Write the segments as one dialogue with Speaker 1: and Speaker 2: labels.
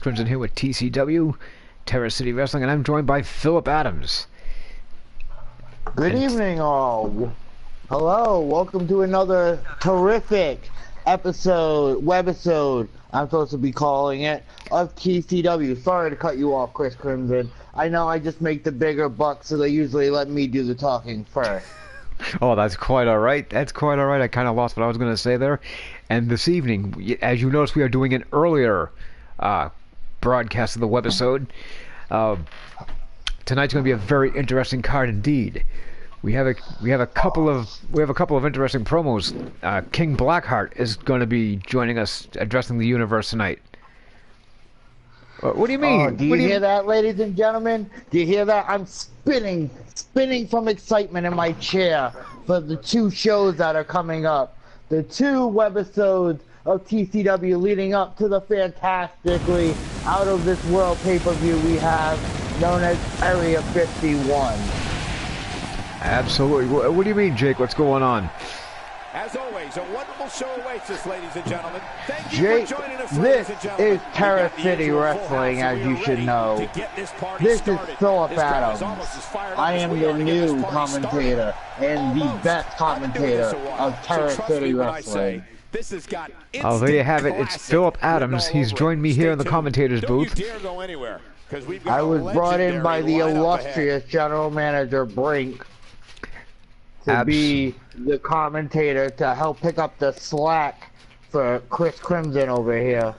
Speaker 1: Crimson here with TCW, Terror City Wrestling, and I'm joined by Philip Adams.
Speaker 2: Good evening, all. Hello, welcome to another terrific webisode, I'm supposed to be calling it, of TCW. Sorry to cut you off, Chris Crimson. I know I just make the bigger bucks, so they usually let me do the talking first.
Speaker 1: Oh, that's quite all right. That's quite all right. I kind of lost what I was going to say there. And this evening, as you notice, we are doing an earlier broadcast of the webisode. Tonight's going to be a very interesting card indeed. We have a couple of interesting promos. King Blackheart is going to be joining us, addressing the universe tonight. What do you mean?
Speaker 2: Oh, do you hear that, ladies and gentlemen? Do you hear that? I'm spinning from excitement in my chair for the two shows that are coming up. The two webisodes of TCW leading up to the fantastically out-of-this-world pay-per-view we have, known as Area 51.
Speaker 1: Absolutely. What do you mean, Jake? What's going on?
Speaker 3: As always, a wonderful show awaits us, ladies and gentlemen. Thank you
Speaker 2: Jake,
Speaker 3: for joining us,
Speaker 2: this
Speaker 3: ladies and gentlemen.
Speaker 2: is Terror City Wrestling, as you should know. This is Philip Adams. I am the new commentator and the best commentator of Terror City Wrestling.
Speaker 1: Oh, there you have it. It's Philip Adams. He's joined me here in the commentator's booth.
Speaker 2: I was brought in by the illustrious general manager Brink to be the commentator to help pick up the slack for Chris Crimson over here.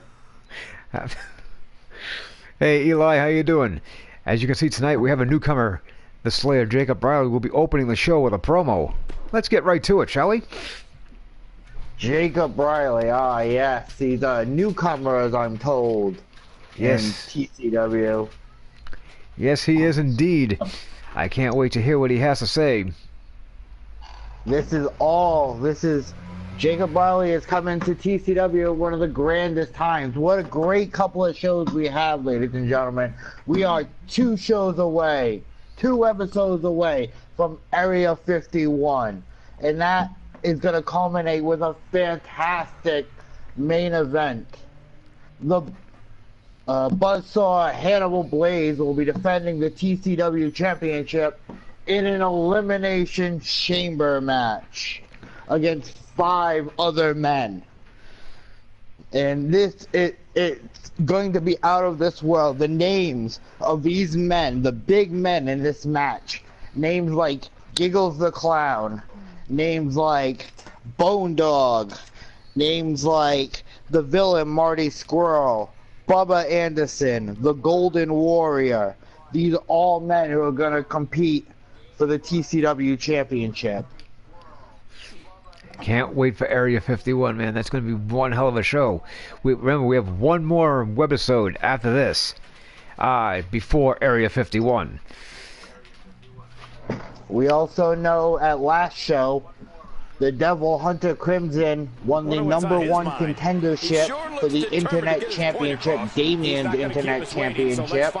Speaker 1: Hey Eli, how you doing? As you can see tonight, we have a newcomer. The Slayer Jacob Riley will be opening the show with a promo. Let's get right to it, shall we?
Speaker 2: Jacob Riley, yes, he's a newcomer, as I'm told.
Speaker 1: Yes.
Speaker 2: In TCW.
Speaker 1: Yes, he is indeed. I can't wait to hear what he has to say.
Speaker 2: This is Jacob Riley is coming to TCW at one of the grandest times. What a great couple of shows we have, ladies and gentlemen. We are two episodes away from Area 51. And that is going to culminate with a fantastic main event. The Buzzsaw Hannibal Blaze will be defending the TCW Championship in an elimination chamber match against 5 other men. And it's going to be out of this world. The names of these men, the big men in this match, names like Giggles the Clown, names like Bone Dog, names like the villain Marty Squirrel, Bubba Anderson, the Golden Warrior. These are all men who are going to compete for the TCW Championship.
Speaker 1: Can't wait for Area 51, man. That's going to be one hell of a show. Remember, we have one more webisode after this, before Area 51.
Speaker 2: We also know at last show, the Devil Hunter Crimson won the #1 contendership for the Internet Championship, Damien's Internet Championship.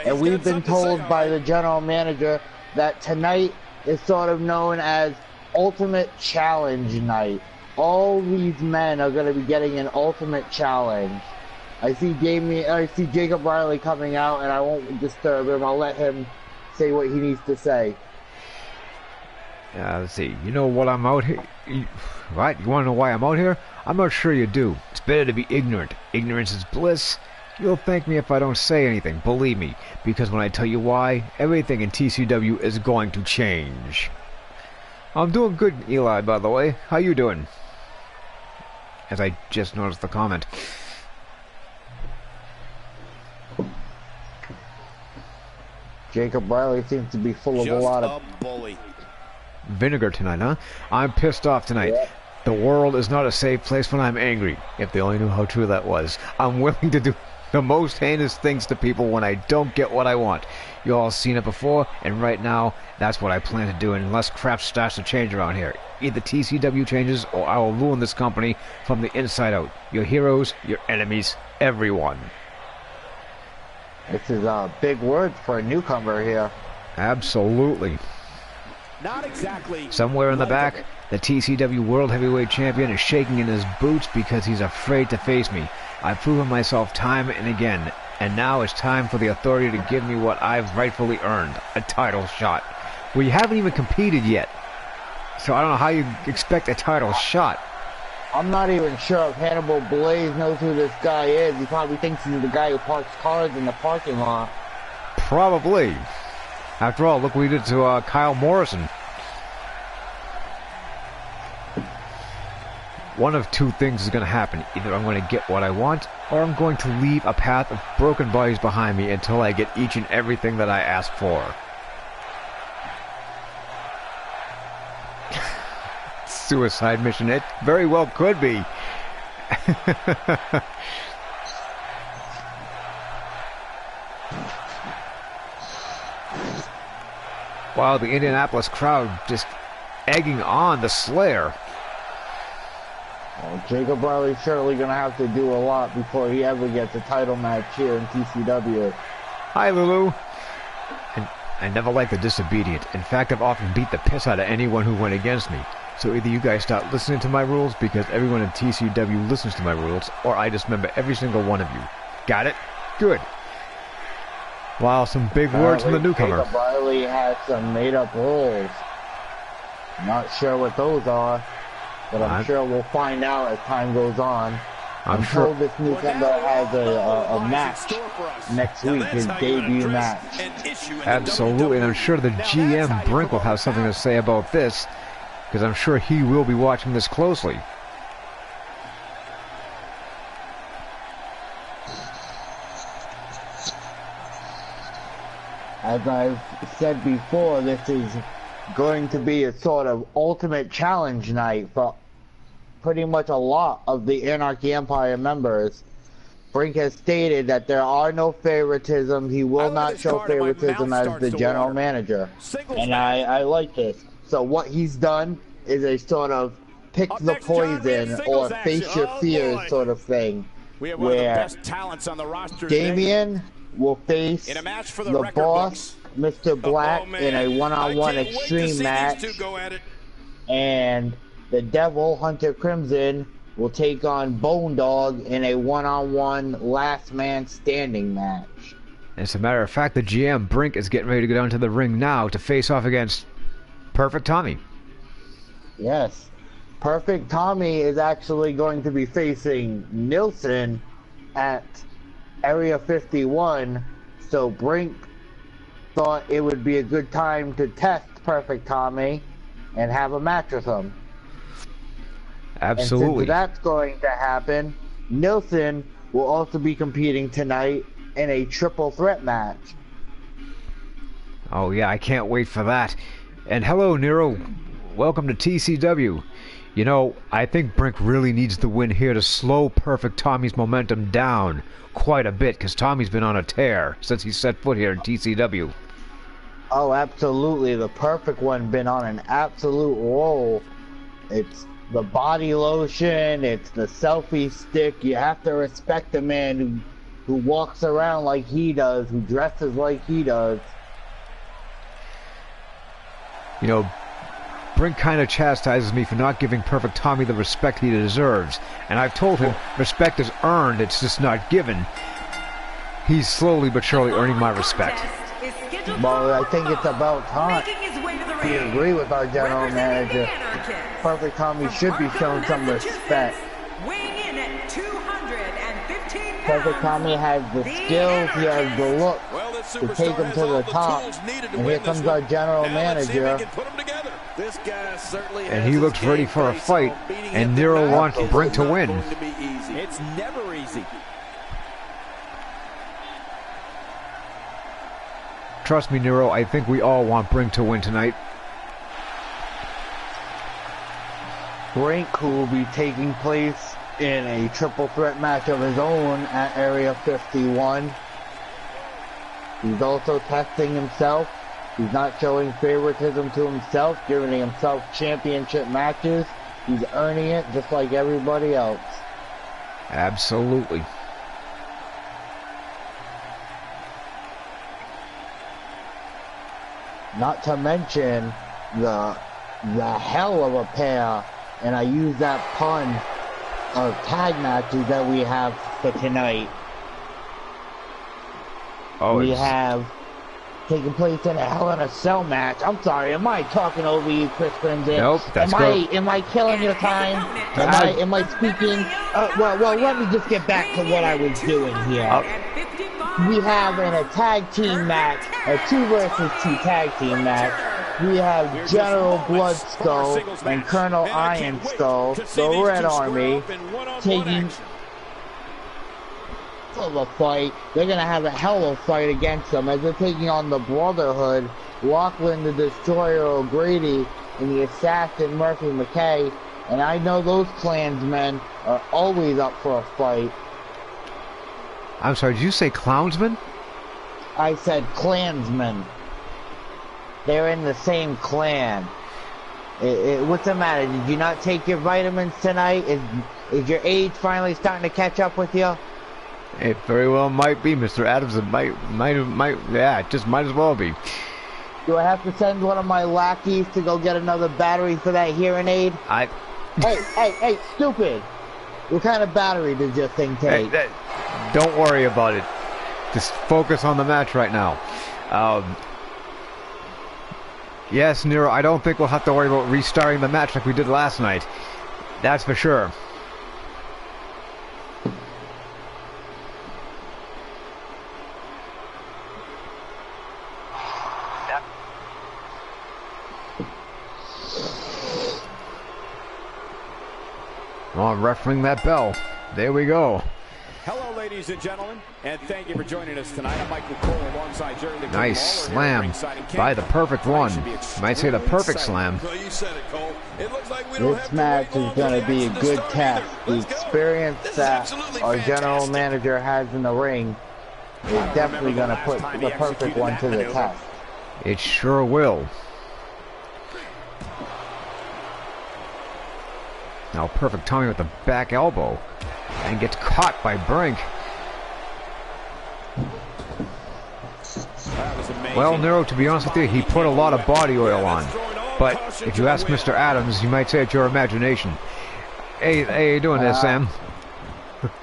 Speaker 2: And we've been told by the general manager that tonight is sort of known as Ultimate Challenge Night. All these men are going to be getting an Ultimate Challenge. I see Jacob Riley coming out, and I won't disturb him. I'll let him say what he needs to say.
Speaker 1: Let's see. You know what I'm out here? What? You want to know why I'm out here? I'm not sure you do. It's better to be ignorant. Ignorance is bliss. You'll thank me if I don't say anything, believe me, because when I tell you why, everything in TCW is going to change. I'm doing good, Eli, by the way. How you doing? As I just noticed the comment.
Speaker 2: Jacob Riley seems to be full of a lot of
Speaker 1: vinegar tonight, huh? I'm pissed off tonight. Yeah. The world is not a safe place when I'm angry. If they only knew how true that was. I'm willing to do the most heinous things to people when I don't get what I want. You all seen it before, and right now, that's what I plan to do unless crap starts to change around here. Either TCW changes, or I will ruin this company from the inside out. Your heroes, your enemies, everyone.
Speaker 2: This is a big word for a newcomer here.
Speaker 1: Absolutely.
Speaker 3: Not exactly.
Speaker 1: Somewhere in the back, the TCW World Heavyweight Champion is shaking in his boots because he's afraid to face me. I've proven myself time and again, and now it's time for the authority to give me what I've rightfully earned, a title shot. Well, you haven't even competed yet, so I don't know how you expect a title shot.
Speaker 2: I'm not even sure if Hannibal Blaze knows who this guy is. He probably thinks he's the guy who parks cars in the parking lot.
Speaker 1: Probably. After all, look what he did to Kyle Morrison. One of two things is going to happen. Either I'm going to get what I want, or I'm going to leave a path of broken bodies behind me until I get each and everything that I ask for. Suicide mission. It very well could be. Wow, the Indianapolis crowd just egging on the Slayer.
Speaker 2: Well, Jacob Riley's certainly going to have to do a lot before he ever gets a title match here in TCW.
Speaker 1: Hi, Lulu. I never liked the disobedient. In fact, I've often beat the piss out of anyone who went against me. So either you guys stop listening to my rules because everyone in TCW listens to my rules, or I dismember every single one of you. Got it? Good. Wow, some big words from the newcomer.
Speaker 2: Jacob Riley has some made-up rules. Not sure what those are, but I'm sure we'll find out as time goes on. I'm sure this newcomer has a match next week, his debut match.
Speaker 1: Absolutely, and I'm sure the GM Brink will have something to say about this, because I'm sure he will be watching this closely.
Speaker 2: As I've said before, this is going to be a sort of ultimate challenge night for pretty much a lot of the Anarchy Empire members. Brink has stated that there are no favoritism. He will not show favoritism as the general manager. And I like this. So what he's done is a sort of pick the poison or face your fears sort of thing. Where Damien will face the boss, Mr. Black, in a one-on-one extreme match. And the Devil, Hunter Crimson, will take on Bone Dog in a one-on-one last man standing match.
Speaker 1: As a matter of fact, the GM Brink is getting ready to go down to the ring now to face off against Perfect Tommy.
Speaker 2: Yes. Perfect Tommy is actually going to be facing Nilsson at Area 51, so Brink thought it would be a good time to test Perfect Tommy and have a match with him.
Speaker 1: Absolutely.
Speaker 2: And since that's going to happen, Nilsson will also be competing tonight in a triple threat match.
Speaker 1: Oh yeah, I can't wait for that. And hello, Nero. Welcome to TCW. You know, I think Brink really needs the win here to slow Perfect Tommy's momentum down quite a bit, because Tommy's been on a tear since he set foot here in TCW.
Speaker 2: Oh, absolutely. The Perfect One been on an absolute roll. It's the body lotion, it's the selfie stick. You have to respect a man who walks around like he does, who dresses like he does.
Speaker 1: You know, Brink kind of chastises me for not giving Perfect Tommy the respect he deserves. And I've told him respect is earned, it's just not given. He's slowly but surely earning my respect.
Speaker 2: Well, I think it's about time. We agree with our general manager. Perfect Tommy should be shown some respect. Perfect Tommy has the skills, he has the look to take him to the top. And here comes our general manager.
Speaker 1: And he looks ready for a fight, and Nero wants Brink to win.
Speaker 3: It's never easy.
Speaker 1: Trust me, Nero, I think we all want Brink to win tonight.
Speaker 2: Brink, who will be taking place in a triple threat match of his own at Area 51. He's also testing himself. He's not showing favoritism to himself, giving himself championship matches. He's earning it just like everybody else.
Speaker 1: Absolutely.
Speaker 2: Not to mention the hell of a pair, and I use that pun of tag matches that we have for tonight.
Speaker 1: Oh,
Speaker 2: we have taking place in a Hell in a Cell match. I'm sorry, am I talking over you, Chris Crimson?
Speaker 1: Nope, that's good.
Speaker 2: Am I killing your time? Am I speaking? Well, let me just get back to what I was doing here. We have in a tag team match, a 2 versus 2 tag team match. We have General Bloodskull and Colonel Iron Skull, the Red Army, taking of a fight. They're gonna have a hell of a fight against them as they're taking on the Brotherhood, Lachlan the Destroyer O'Grady, and the Assassin Murphy McKay. And I know those Klansmen are always up for a fight.
Speaker 1: I'm sorry, did you say Clownsman?
Speaker 2: I said Klansmen. They're in the same clan. What's the matter? Did you not take your vitamins tonight? Is your age finally starting to catch up with you?
Speaker 1: It very well might be, Mr. Adams. It might, yeah, it just might as well be.
Speaker 2: Do I have to send one of my lackeys to go get another battery for that hearing aid? Hey, stupid! What kind of battery does your thing take?
Speaker 1: Don't worry about it. Just focus on the match right now. Yes, Nero, I don't think we'll have to worry about restarting the match like we did last night. That's for sure. Oh, I'm refereeing that bell. There we go.
Speaker 3: Hello, ladies and gentlemen, and thank you for joining us tonight. I'm Michael Cole alongside Jerry the
Speaker 1: Nice slam by the perfect one. You might say the perfect slam.
Speaker 4: Well, you said it, Cole. It looks like we
Speaker 2: don't this match is going to be a good test. The experience that our general manager has in the ring is definitely going to put the perfect one to the test.
Speaker 1: It sure will. Now perfect Tommy with the back elbow and gets caught by Brink. Well, Nero, to be honest with you, he put a lot of body oil on. But if you ask Mr. Adams, you might say it's your imagination. Hey, how you doing there, Sam?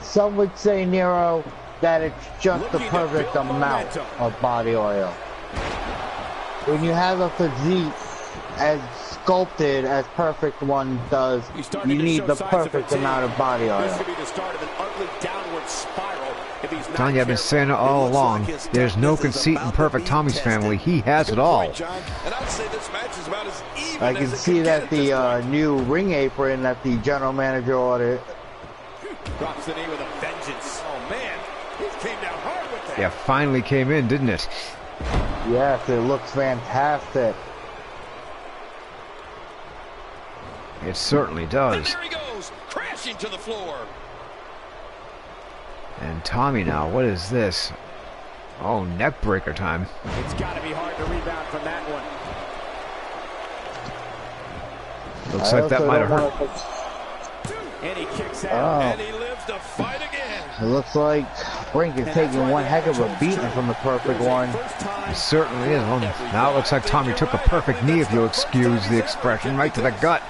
Speaker 2: Some would say, Nero, that it's just the perfect amount of body oil. When you have a physique as sculpted as perfect one does, you need the perfect amount of body oil.
Speaker 1: Tanya, I've been saying it all along. There's no conceit in Perfect Tommy's family. He has it all.
Speaker 2: I can see that the new ring apron that the general manager ordered.
Speaker 3: Drops the knee with a vengeance. Oh man, he came down hard with that.
Speaker 1: Yeah, finally came in, didn't it?
Speaker 2: Yes, it looks fantastic.
Speaker 1: It certainly does.
Speaker 4: And there he goes, crashing to the floor.
Speaker 1: And Tommy now, what is this? Oh, neck breaker time.
Speaker 3: It's got to be hard to rebound from that one.
Speaker 1: Looks like that might have hurt.
Speaker 3: And he kicks out.
Speaker 4: And he lives to fight again.
Speaker 2: It looks like Brink is taking one heck of a beating from the perfect one.
Speaker 1: It certainly is. Well, now it looks like Tommy took a perfect knee, if you'll excuse the expression, right to the gut.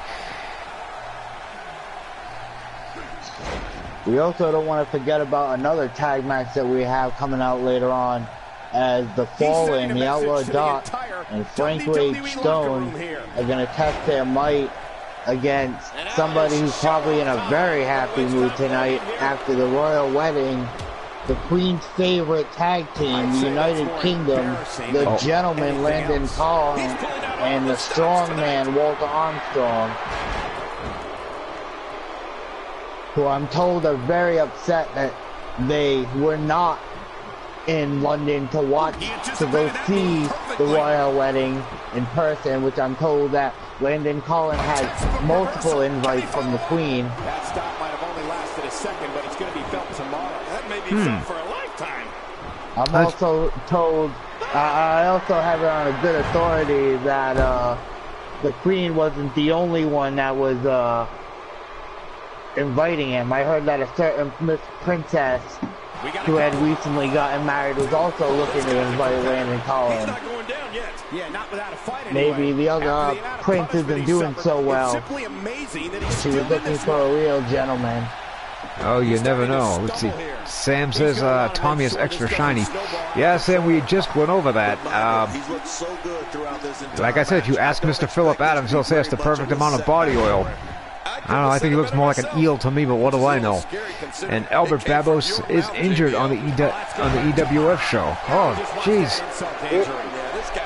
Speaker 2: We also don't want to forget about another tag match that we have coming out later on, as the Fallen, the Outlaw Doc, and Frank Wade Stone are going to test their might against somebody who's probably in a very happy mood tonight after the royal wedding. The Queen's favorite tag team, the United Kingdom, the Gentleman Landon Collins, and the Strongman Walter Armstrong, who I'm told are very upset that they were not in London to go see the royal wedding in person, which I'm told that Landon Collins had multiple invites from the Queen.
Speaker 3: That stop might have only lasted a second, but it's going to be felt tomorrow. That may be felt for a lifetime.
Speaker 2: I'm also told, I also have it on a good authority that the Queen wasn't the only one that was inviting him. I heard that a certain Miss Princess who had recently gotten married was also looking to invite Landon Collins.
Speaker 3: He's not going down yet. Yeah, not without a fight
Speaker 2: anyway. Maybe the other prince isn't doing so well.
Speaker 3: Simply amazing that he's
Speaker 2: she was looking for a real gentleman.
Speaker 1: Oh, you never know. Let's see. Sam says Tommy is extra shiny. Yeah, Sam, we just went over that. Like I said, if you ask Mr. Philip Adams, he'll say it's the perfect amount of body oil. I don't know, I think he looks more like an eel to me, but what do I know? And Albert Babos is injured on the EWF show. Oh, jeez.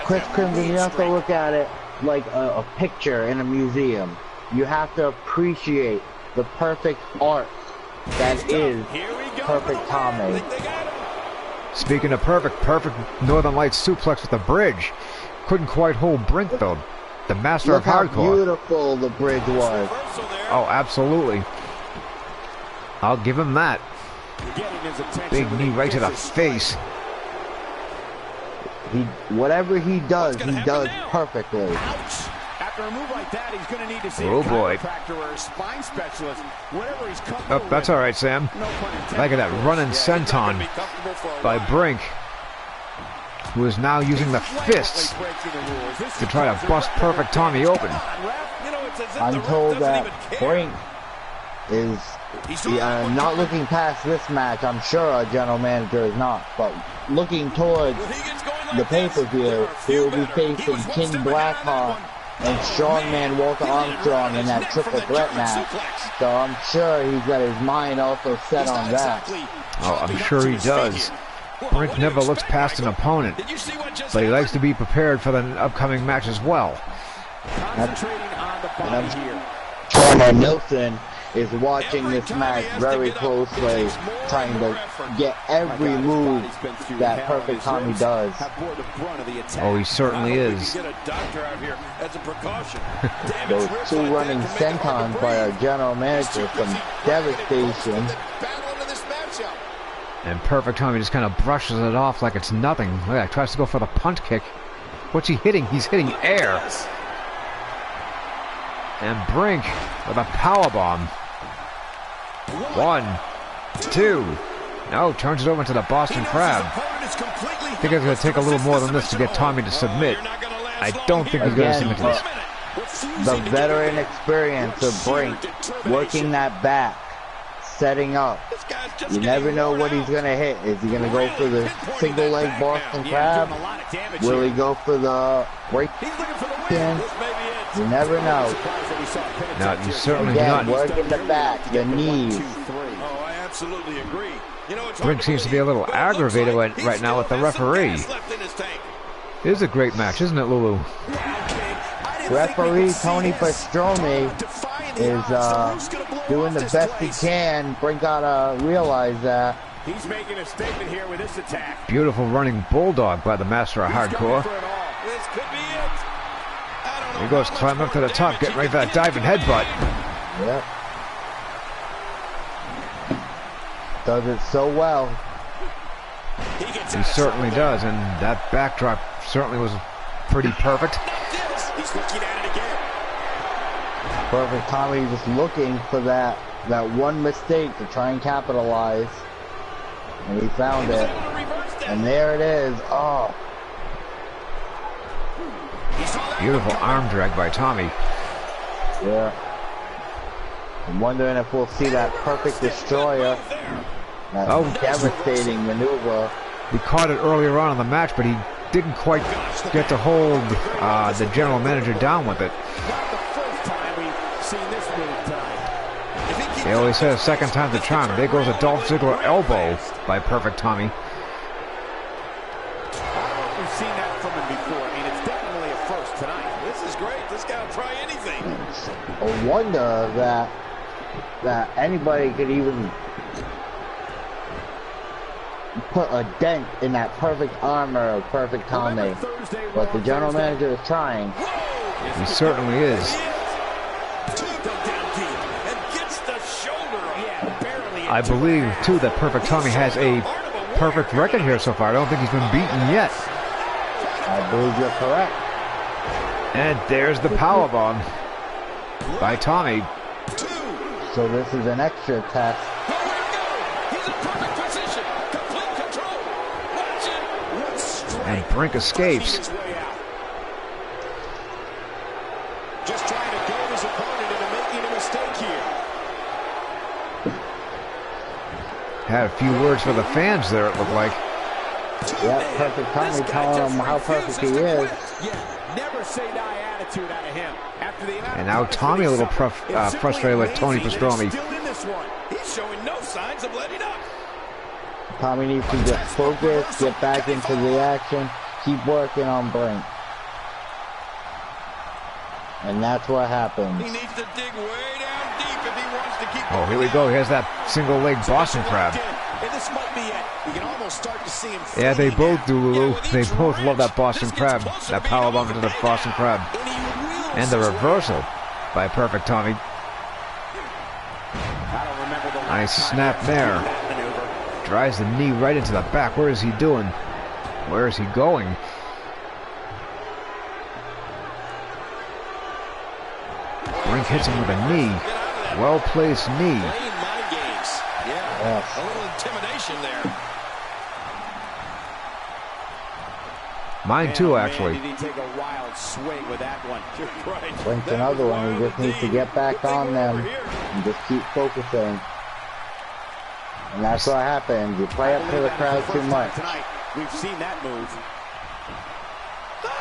Speaker 2: Chris Crimson, you have to look at it like a picture in a museum. You have to appreciate the perfect art that is Perfect Tommy.
Speaker 1: Speaking of perfect Northern Lights suplex with the bridge. Couldn't quite hold Brink, though. The master of hardcore.
Speaker 2: Look how beautiful the bridge was.
Speaker 1: Oh, absolutely. I'll give him that. Big knee right to the face.
Speaker 2: Whatever he does perfectly.
Speaker 3: After a move like that, he's going to need to see
Speaker 1: oh
Speaker 3: a
Speaker 1: boy.
Speaker 3: chiropractor or a spine specialist. Whatever he's
Speaker 1: Oh, that's all right, Sam. Look at that running senton by Brink, who is now using the fists to try to bust Perfect Tommy open.
Speaker 2: I'm told that Brink is not looking past this match. I'm sure our general manager is not, but looking towards the pay-per-view, he will be facing King Blackheart and Strongman Walter Armstrong in that triple threat match. So I'm sure he's got his mind also set on that.
Speaker 1: Oh, I'm sure he does. Brink never looks past an opponent, but he likes to be prepared for the upcoming match as well.
Speaker 2: Turner Nilsson is watching this match very closely, trying to get every move that Perfect Tommy does.
Speaker 1: Oh, he certainly is.
Speaker 2: Those two running sentons by our general manager, some devastation.
Speaker 1: And Perfect Tommy just kind of brushes it off like it's nothing. Look at that, tries to go for the punt kick. What's he hitting? He's hitting air. And Brink with a powerbomb. 1, 2. No, turns it over to the Boston Crab. I think it's going to take a little more than this to get Tommy to submit. I don't think he's going to submit to this.
Speaker 2: The veteran experience of Brink working that back, setting up. You never know what he's going to hit. Is he going to go for the single leg Boston Crab? Will he go for the break pin? You never know.
Speaker 1: No, you certainly do
Speaker 2: Again,
Speaker 1: not.
Speaker 2: working the back, the knees.
Speaker 4: Oh, I absolutely agree. You know,
Speaker 1: Brink seems to be a little aggravated right now with the referee. It is a great match, isn't it, Lulu?
Speaker 2: Referee Tony Pastrome is doing the best he can. Brink gotta realize that.
Speaker 3: He's making a statement here with this attack.
Speaker 1: Beautiful running bulldog by the master of hardcore.
Speaker 4: This could be it.
Speaker 1: He goes climbing up to the top, getting ready for that diving headbutt.
Speaker 2: Yep. Does it so well.
Speaker 1: He certainly does, and that backdrop certainly was pretty perfect.
Speaker 3: He's looking at it again.
Speaker 2: Perfect Tommy just looking for that one mistake to try and capitalize. And he found it. And there it is. Oh.
Speaker 1: Beautiful arm drag by Tommy.
Speaker 2: Yeah. I'm wondering if we'll see that perfect destroyer. That devastating maneuver.
Speaker 1: He caught it earlier on in the match, but he didn't quite get to hold the general manager down with it. They always say a second time's a charm. There goes a Dolph Ziggler elbow by Perfect Tommy.
Speaker 3: We've seen that from him before. I mean, it's definitely a first tonight.
Speaker 4: This is great. This guy will try anything.
Speaker 2: A wonder that anybody could even put a dent in that perfect armor of Perfect Tommy. But the general manager is trying.
Speaker 1: He certainly is. I believe, too, that Perfect Tommy has a perfect record here so far. I don't think he's been beaten yet.
Speaker 2: I believe you're correct.
Speaker 1: And there's the powerbomb by Tommy.
Speaker 2: So this is an extra test.
Speaker 1: And Brink escapes.
Speaker 3: Just trying to goad his opponent into making a mistake here.
Speaker 1: Had a few words for the fans there, it looked like.
Speaker 2: Yep, Perfect Tommy telling him how perfect he is.
Speaker 3: Yeah, never say die attitude out of him. After the
Speaker 1: And now Tommy a little frustrated with Tony Pastrami.
Speaker 4: He's showing no signs of letting up.
Speaker 2: Tommy needs to just focus, get back into the action, keep working on Brink. And that's what happens.
Speaker 4: He needs to dig way down deep if he wants to keep
Speaker 1: Oh, here we go. Here's that single leg Boston Crab.
Speaker 3: And this might be it. You can almost start to see him.
Speaker 1: Yeah, they both do, Lulu. They both love that Boston Crab. That powerbomb into the Boston Crab. And the reversal by Perfect Tommy. Nice snap there. Drives the knee right into the back. Where is he doing? Where is he going? Brink hits him with a knee. Well-placed knee.
Speaker 4: Yeah, a little intimidation there.
Speaker 1: Mine too, actually.
Speaker 3: Did he take a wild swing with that one? You're right.
Speaker 2: Brink's another one. He just needs to get back on them and just keep focusing. And that's what happens. You play up to the crowd too much.
Speaker 3: Tonight, we've seen that move.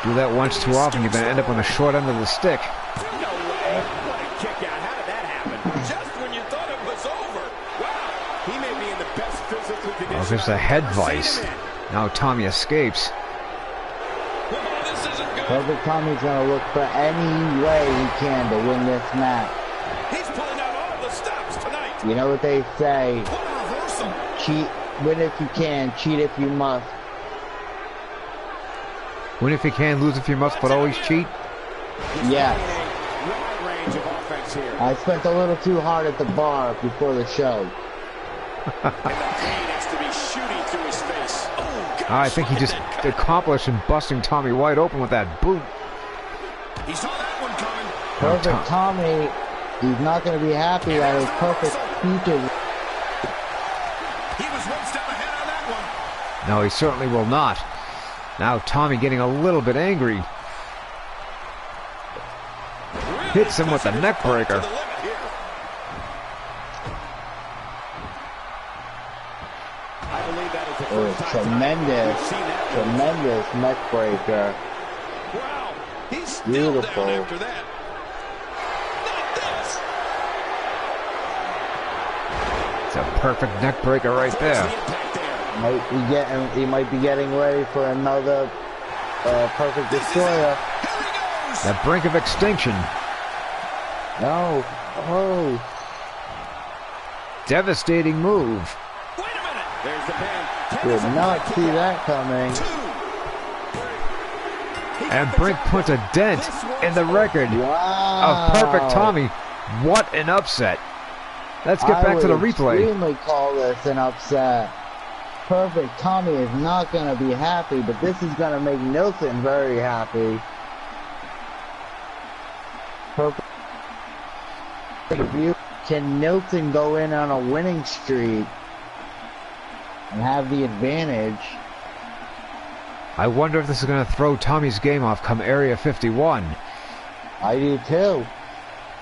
Speaker 1: Do that once too often, you're going to end up on the short end of the stick.
Speaker 3: No way. What a kick out. How did that happen?
Speaker 4: Just when you thought it was over. Wow.
Speaker 3: He may be in the best physical condition.
Speaker 1: Oh, there's a head vice. Now Tommy escapes.
Speaker 4: This isn't good.
Speaker 2: Perfect Tommy's going to look for any way he can to win this match.
Speaker 4: He's pulling out all the stops tonight.
Speaker 2: You know what they say?
Speaker 4: What a reversal.
Speaker 2: Cheat, win if you can, cheat if you must.
Speaker 1: Win if you can, lose if you must, but always cheat.
Speaker 2: Yes.
Speaker 3: Wide range of offense here.
Speaker 2: I spent a little too hard at the bar before the show.
Speaker 3: And the pain has to be shooting through his face. Oh, God.
Speaker 1: I think he just accomplished in busting Tommy wide open with that boot.
Speaker 4: He saw that one coming.
Speaker 2: Perfect Tommy, he's not going to be happy that his perfect features.
Speaker 4: He was one step ahead on that one.
Speaker 1: No, he certainly will not. Now Tommy getting a little bit angry. Hits him with the neck breaker.
Speaker 3: I believe that is the
Speaker 2: Oh,
Speaker 3: first time
Speaker 2: tremendous,
Speaker 3: we've seen that.
Speaker 2: tremendous neck breaker.
Speaker 4: Wow. He's still
Speaker 2: Beautiful.
Speaker 4: down after that. Not this.
Speaker 1: It's a perfect neck breaker right there.
Speaker 2: He might be getting ready for another perfect destroyer.
Speaker 1: That brink of extinction.
Speaker 2: No. Oh.
Speaker 1: Devastating move.
Speaker 4: Wait a minute.
Speaker 3: There's the pin.
Speaker 2: Did not see that coming.
Speaker 1: And Brink puts a dent in the record
Speaker 2: Wow.
Speaker 1: of Perfect Tommy. What an upset. Let's get back to the replay.
Speaker 2: I would extremely call this an upset. Perfect Tommy is not going to be happy, but this is going to make Nilsson very happy. Perfect. Can Nilsson go in on a winning streak and have the advantage?
Speaker 1: I wonder if this is going to throw Tommy's game off come Area 51.
Speaker 2: I do too.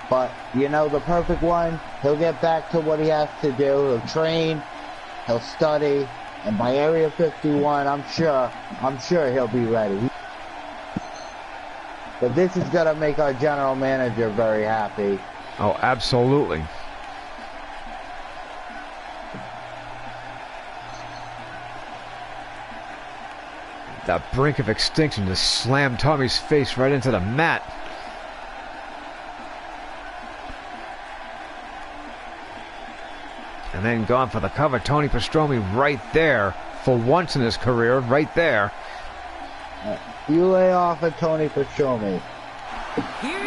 Speaker 2: But, you know, the perfect one, he'll get back to what he has to do. He'll train, he'll study, and by Area 51, I'm sure he'll be ready. But this is going to make our general manager very happy.
Speaker 1: Oh, absolutely. That brink of extinction just slammed Tommy's face right into the mat. And then gone for the cover. Tony Pastrami right there. For once in his career, right there.
Speaker 2: You lay off of Tony Pastrami.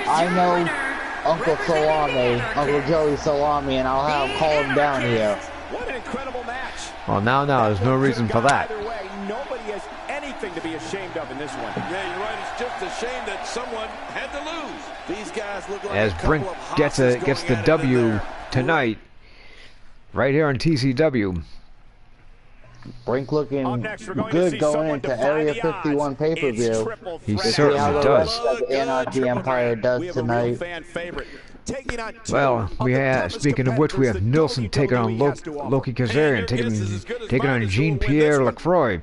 Speaker 2: I know Uncle Salami, Uncle Joey Salami, and I'll have him call him down here.
Speaker 3: What an incredible match.
Speaker 1: Well, now, there's no reason for that.
Speaker 3: Either way, nobody has anything to be ashamed of in this one.
Speaker 4: Yeah, you're right. It's just a shame that someone had to lose. These guys look like
Speaker 1: As
Speaker 4: a couple
Speaker 1: Brink
Speaker 4: of
Speaker 1: gets
Speaker 4: hosses
Speaker 1: the
Speaker 4: going at it in
Speaker 1: W
Speaker 4: there.
Speaker 1: tonight, right here on TCW.
Speaker 2: Brink looking
Speaker 3: Up next, we're going to
Speaker 2: good
Speaker 3: see
Speaker 2: going
Speaker 3: someone
Speaker 2: into
Speaker 3: defy
Speaker 2: Area
Speaker 3: the
Speaker 2: 51
Speaker 3: odds.
Speaker 2: pay-per-view.
Speaker 3: It's triple
Speaker 1: He
Speaker 3: threat.
Speaker 1: certainly
Speaker 2: See how the
Speaker 1: does.
Speaker 2: rest of Anarchy Empire does
Speaker 3: We have a real
Speaker 2: tonight.
Speaker 3: fan favorite. taking on
Speaker 1: Well, speaking of which, we have Nilsson taking on Loki Kazarian, taking on Jean-Pierre Lacroix.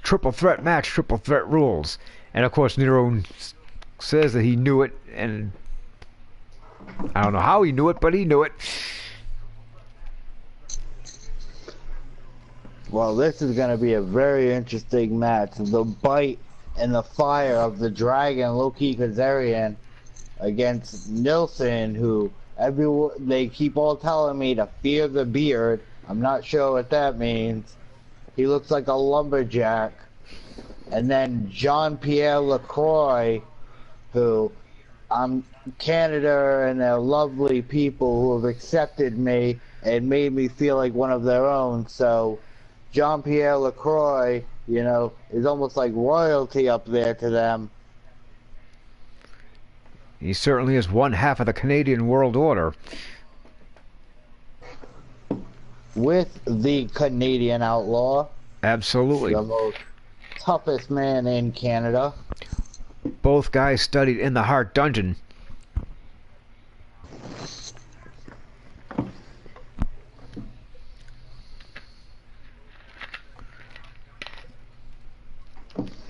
Speaker 1: Triple threat match, triple threat rules. And of course, Nero says that he knew it, and I don't know how he knew it, but he knew it.
Speaker 2: Well, this is going to be a very interesting match. The bite and the fire of the Dragon, Loki Kazarian, against Nilsson, who they keep all telling me to fear the beard. I'm not sure what that means. He looks like a lumberjack. And then Jean-Pierre Lacroix, who I'm Canada, and they're lovely people who have accepted me and made me feel like one of their own. So Jean-Pierre Lacroix, you know, is almost like royalty up there to them.
Speaker 1: He certainly is one half of the Canadian world order.
Speaker 2: With the Canadian Outlaw.
Speaker 1: Absolutely.
Speaker 2: The most toughest man in Canada.
Speaker 1: Both guys studied in the Heart Dungeon.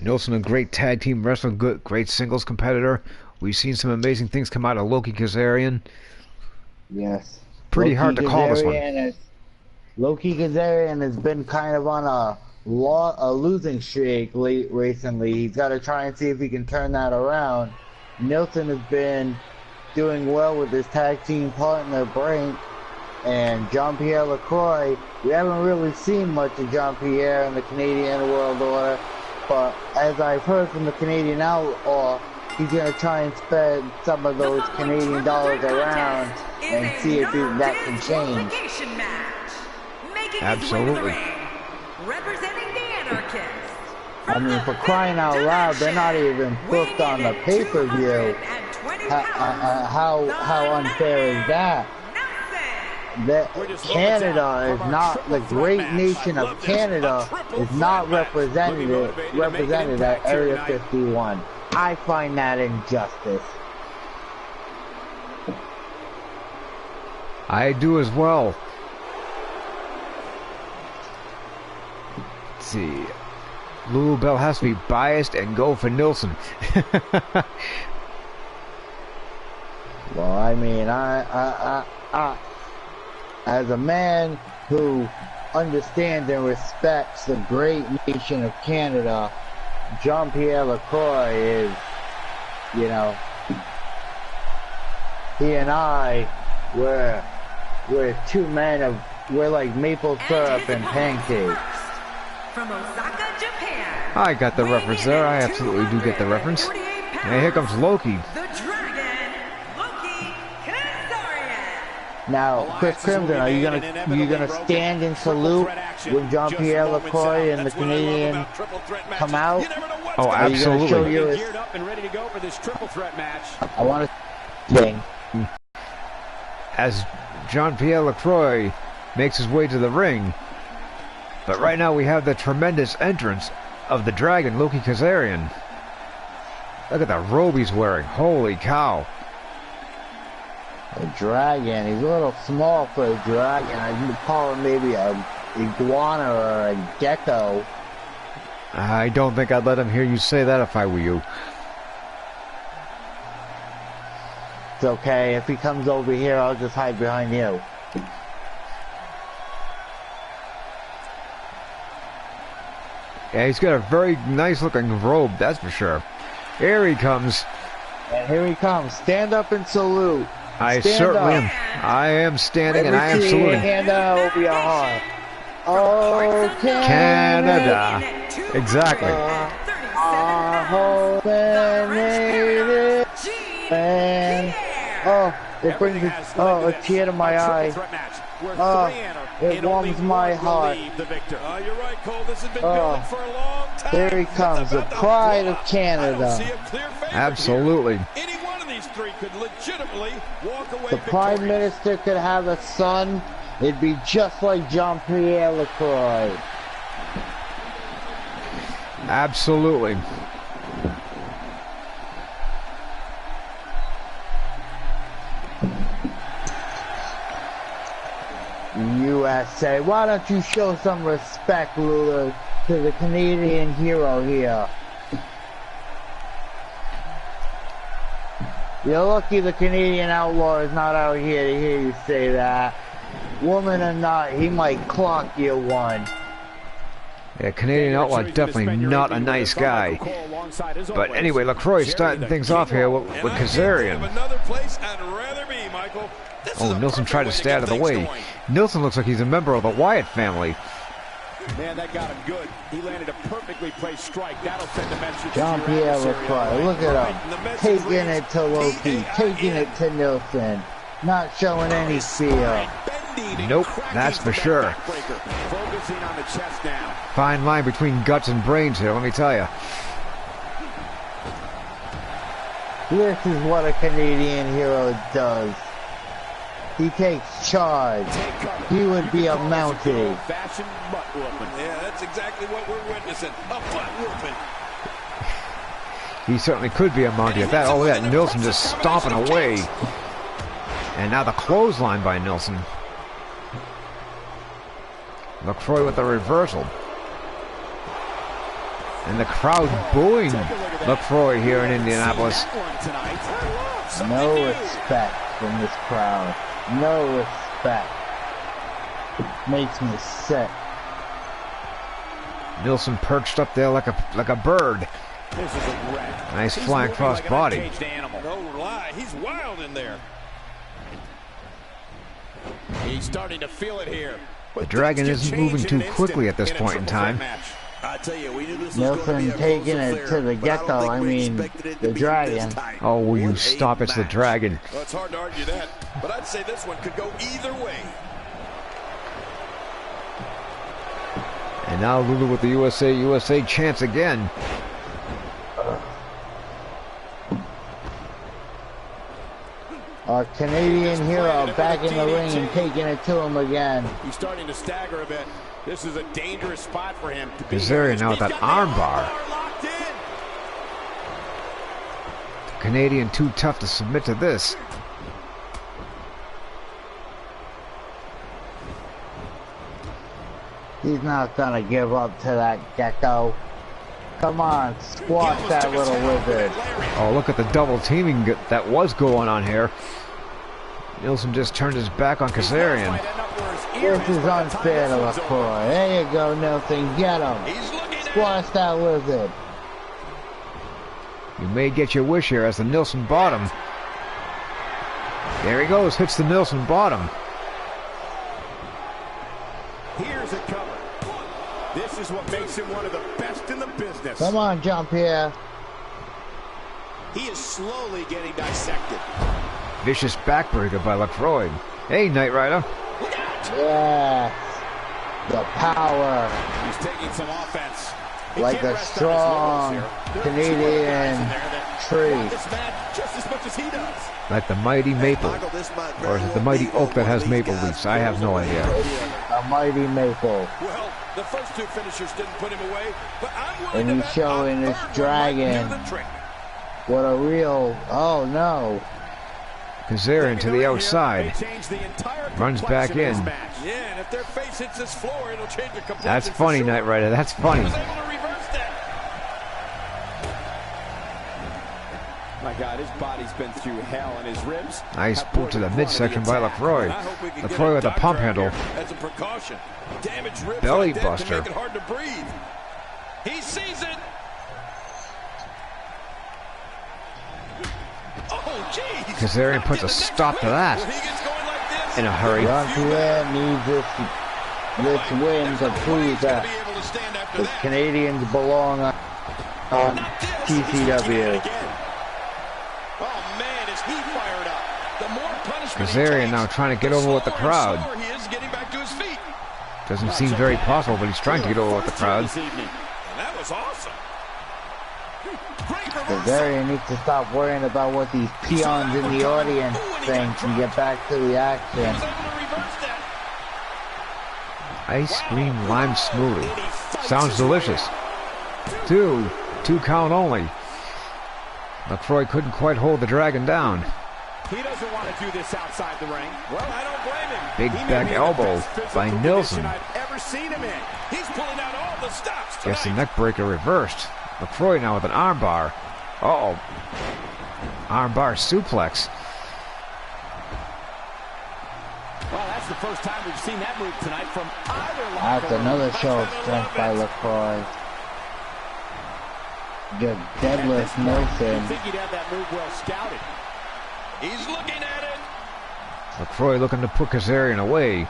Speaker 1: Nilsson, a great tag team wrestler, great singles competitor. We've seen some amazing things come out of Loki Kazarian.
Speaker 2: Yes.
Speaker 1: Pretty hard to call this one.
Speaker 2: Loki Kazarian has been kind of on a losing streak recently. He's got to try and see if he can turn that around. Nilsson has been doing well with his tag team partner Brink, and Jean-Pierre Lacroix. We haven't really seen much of Jean-Pierre in the Canadian World Order, but as I've heard from the Canadian Outlaw, he's going to try and spend some of those Canadian dollars around and see if that can change.
Speaker 1: Absolutely.
Speaker 2: I mean, for crying out loud, they're not even booked on the pay-per-view. How unfair is that? That Canada is not, the great nation of Canada is not represented at Area 51. I find that injustice.
Speaker 1: I do as well. Let's see. Lulu Bell has to be biased and go for Nilsson.
Speaker 2: Well, I mean, I as a man who understands and respects the great nation of Canada, Jean-Pierre Lacroix is, you know, he and I, we're two men of, we're like maple syrup and pancakes.
Speaker 5: From Osaka, Japan.
Speaker 1: I got the reference there. I absolutely do get the reference. And here comes Loki.
Speaker 5: The Dragon, Loki Kazarian.
Speaker 2: Now, Chris Crimson, are you gonna stand and salute when Jean-Pierre Lacroix and the Canadian come out?
Speaker 1: Oh, absolutely.
Speaker 2: I want to sing.
Speaker 1: As Jean-Pierre Lacroix makes his way to the ring. But right now we have the tremendous entrance of the Dragon, Loki Kazarian. Look at the robe he's wearing. Holy cow.
Speaker 2: A dragon. He's a little small for a dragon. I'd call him maybe a iguana or a gecko.
Speaker 1: I don't think I'd let him hear you say that if I were you.
Speaker 2: It's okay. If he comes over here, I'll just hide behind you.
Speaker 1: Yeah, he's got a very nice looking robe, that's for sure. Here he comes.
Speaker 2: And here he comes. Stand up and salute.
Speaker 1: I certainly am. I am standing and I am saluting.
Speaker 2: Hand over your heart. Oh,
Speaker 1: Canada. Exactly.
Speaker 2: Our home and oh, it brings a tear to my eye. Oh, it warms my heart.
Speaker 3: You're right, Cole. This has been building for a long time.
Speaker 2: There he comes, the pride of Canada.
Speaker 1: Absolutely.
Speaker 3: Any one of these three could legitimately walk away.
Speaker 2: The Prime Minister could have a son. It'd be just like Jean-Pierre Lacroix.
Speaker 1: Absolutely.
Speaker 2: I say? Why don't you show some respect, Lulu, to the Canadian hero here? You're lucky the Canadian outlaw is not out here to hear you say that. Woman or not, he might clock you one.
Speaker 1: Yeah, Canadian outlaw definitely not a nice guy. But anyway, LaCroix's starting things off here with Kazarian. Oh, Nilsson tried to stay out of the way. Nilsson looks like he's a member of the Wyatt family.
Speaker 3: Man, that got him good. He landed a perfectly placed strike. That'll send a message.
Speaker 2: Jean-Pierre LaCroix, look at him. Taking it to Loki, taking it to Nilsson. Not showing any fear.
Speaker 1: Nope, that's for sure.
Speaker 3: Focusing on the chest now.
Speaker 1: Fine line between guts and brains here, let me tell you.
Speaker 2: This is what a Canadian hero does. He takes charge. He would be a Mountie.
Speaker 4: Fashion butt whooping. Yeah, that's exactly what we're witnessing. A butt whooping.
Speaker 1: He certainly could be a Mountie at that. Oh, that Nilsson just stomping away. And now the clothesline by Nilsson. LaCroix with the reversal. And the crowd booing LaCroix here in Indianapolis.
Speaker 2: No respect from this crowd. No respect. Makes me sick.
Speaker 1: Nilsson perched up there like a bird.
Speaker 3: This is a wreck.
Speaker 1: Nice flying cross body.
Speaker 4: No lie, he's wild in there.
Speaker 3: He's starting to feel it here.
Speaker 1: The Dragon isn't moving too quickly at this point in time.
Speaker 4: I tell you, we knew this was
Speaker 2: Nilsson taking it to the get-go. I mean, the Dragon.
Speaker 1: Oh, will you stop? It's the Dragon.
Speaker 4: Well, it's hard to argue that, but I'd say this one could go either way.
Speaker 1: And now Lulu with the USA chance again.
Speaker 2: Our Canadian hero back in the ring and taking it to him again.
Speaker 3: He's starting to stagger a bit. This is a dangerous spot for him to be.
Speaker 1: Kazarian now with that arm bar. Canadian too tough to submit to this.
Speaker 2: He's not gonna give up to that gecko. Come on, squash that little wizard.
Speaker 1: Oh, look at the double teaming that was going on here. Nilsson just turned his back on Kazarian.
Speaker 2: This is unfair to LaCroix. There you go, Nilsson. Get him. Squash that wizard.
Speaker 1: You may get your wish here as the Nilsson bottom. There he goes, hits the Nilsson bottom.
Speaker 3: Here's a cover. This is what makes him one of the best in the business.
Speaker 2: Come on, Jean-Pierre.
Speaker 3: He is slowly getting dissected.
Speaker 1: Vicious backbreaker by LaCroix. Hey, Knight Rider.
Speaker 2: Yes. The power.
Speaker 3: He's taking some offense.
Speaker 2: Like a strong Canadian tree.
Speaker 3: Just as much as he does.
Speaker 1: Like the mighty maple. Or is it the mighty oak that has maple leaves? I have no idea.
Speaker 2: A mighty maple.
Speaker 4: Well, the first two finishers didn't put him away, but I'm willing
Speaker 2: And
Speaker 4: to
Speaker 2: he's
Speaker 4: bet
Speaker 2: showing
Speaker 4: a
Speaker 2: this
Speaker 4: third one
Speaker 2: dragon.
Speaker 4: might do the trick.
Speaker 2: What a real... Oh, no.
Speaker 1: Kazarian to the outside. Runs back in.
Speaker 4: Yeah, and if their face hits this floor, it'll change the complexion.
Speaker 1: That's funny,
Speaker 4: for sure.
Speaker 1: Knight Rider. That's funny.
Speaker 4: He was able to reverse that.
Speaker 3: My God, his body's been through hell, and his ribs.
Speaker 1: Nice boot to the midsection by LaCroix. LaCroix with a pump handle.
Speaker 4: As a precaution. Damaged ribs
Speaker 1: Belly
Speaker 4: like that
Speaker 1: buster.
Speaker 4: can make it hard to breathe. He sees it. Oh, jeez.
Speaker 1: Kazarian puts a stop to that.
Speaker 4: When he gets going like this,
Speaker 1: In a hurry.
Speaker 2: Jean-Pierre needs this win to prove that
Speaker 4: be able to stand after
Speaker 2: the
Speaker 4: that.
Speaker 2: Canadians belong on TCW.
Speaker 4: Oh man, is he fired up? The more punishment
Speaker 1: Kazarian now trying to get over with the crowd.
Speaker 4: He is getting back to his feet.
Speaker 1: Doesn't seem very possible, but he's trying to get over with the crowd.
Speaker 4: And that was awesome. Great reversal.
Speaker 2: Kazarian needs to stop worrying about what these peons in the audience think and get back to the
Speaker 4: He was
Speaker 2: action.
Speaker 4: able to reverse that.
Speaker 1: Ice cream lime smoothie. Sounds delicious. Two count only. LaCroix couldn't quite hold the Dragon down.
Speaker 3: He doesn't want to do this outside the ring. Well, I don't blame him.
Speaker 1: Big
Speaker 3: He may
Speaker 1: back
Speaker 3: be in the
Speaker 1: elbow
Speaker 3: best physical
Speaker 1: by
Speaker 3: condition
Speaker 1: Nilsson.
Speaker 3: I've ever seen him in. He's pulling out all the stops tonight.
Speaker 1: Gets the neck breaker reversed. LaCroix now with an armbar. Uh-oh. Armbar suplex.
Speaker 3: Well, that's the first time we've seen that move tonight from either locker
Speaker 2: That's
Speaker 3: room.
Speaker 2: another show of strength by LaCroix. Good deadlift
Speaker 3: You
Speaker 2: Nilsson.
Speaker 3: think he'd have that move well scouted. He's looking at it.
Speaker 1: LaCroix looking to put Kazarian away.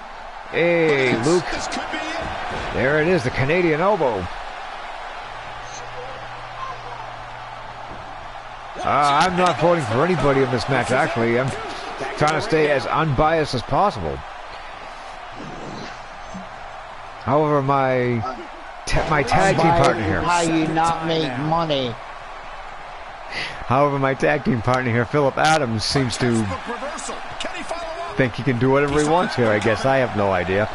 Speaker 1: Hey, Luke.
Speaker 3: This could be it.
Speaker 1: There it is, the Canadian elbow. I'm not voting for anybody in this match, actually. I'm trying to stay as unbiased as possible. However, my tag team partner here.
Speaker 2: How you not make money?
Speaker 1: However, my tag team partner here, Philip Adams, seems to
Speaker 3: Reversal. Can he follow up?
Speaker 1: think he can do whatever he wants here. I guess I have no idea.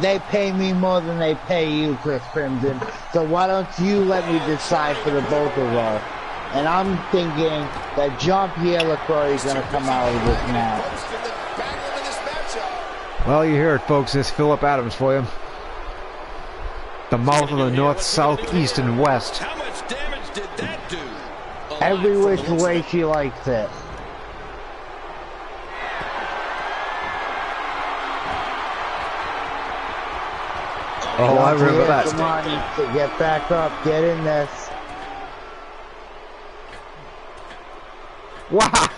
Speaker 2: They pay me more than they pay you, Chris Crimson. So why don't you let me decide for the both of us? And I'm thinking that Jean-Pierre LaCroix is going to come out of this match.
Speaker 1: Well, you hear it, folks. It's Philip Adams for you. The mouth of the north, south, east, and west.
Speaker 4: How much damage did that do?
Speaker 2: Every which way she likes it.
Speaker 1: Oh, I remember that.
Speaker 2: Come on, get back up, get in this.
Speaker 1: Wow!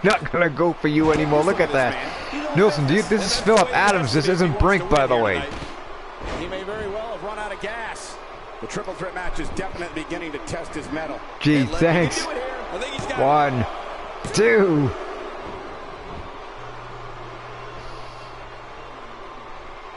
Speaker 1: Not gonna go for you anymore. Look at that. Nilsson, this is Philip Adams. This isn't Brink, by the way.
Speaker 3: He may very well have run out of gas. The triple threat match is definitely beginning to test his mettle.
Speaker 1: Gee, thanks.
Speaker 3: Do it here. I think he's got
Speaker 1: 1, 2.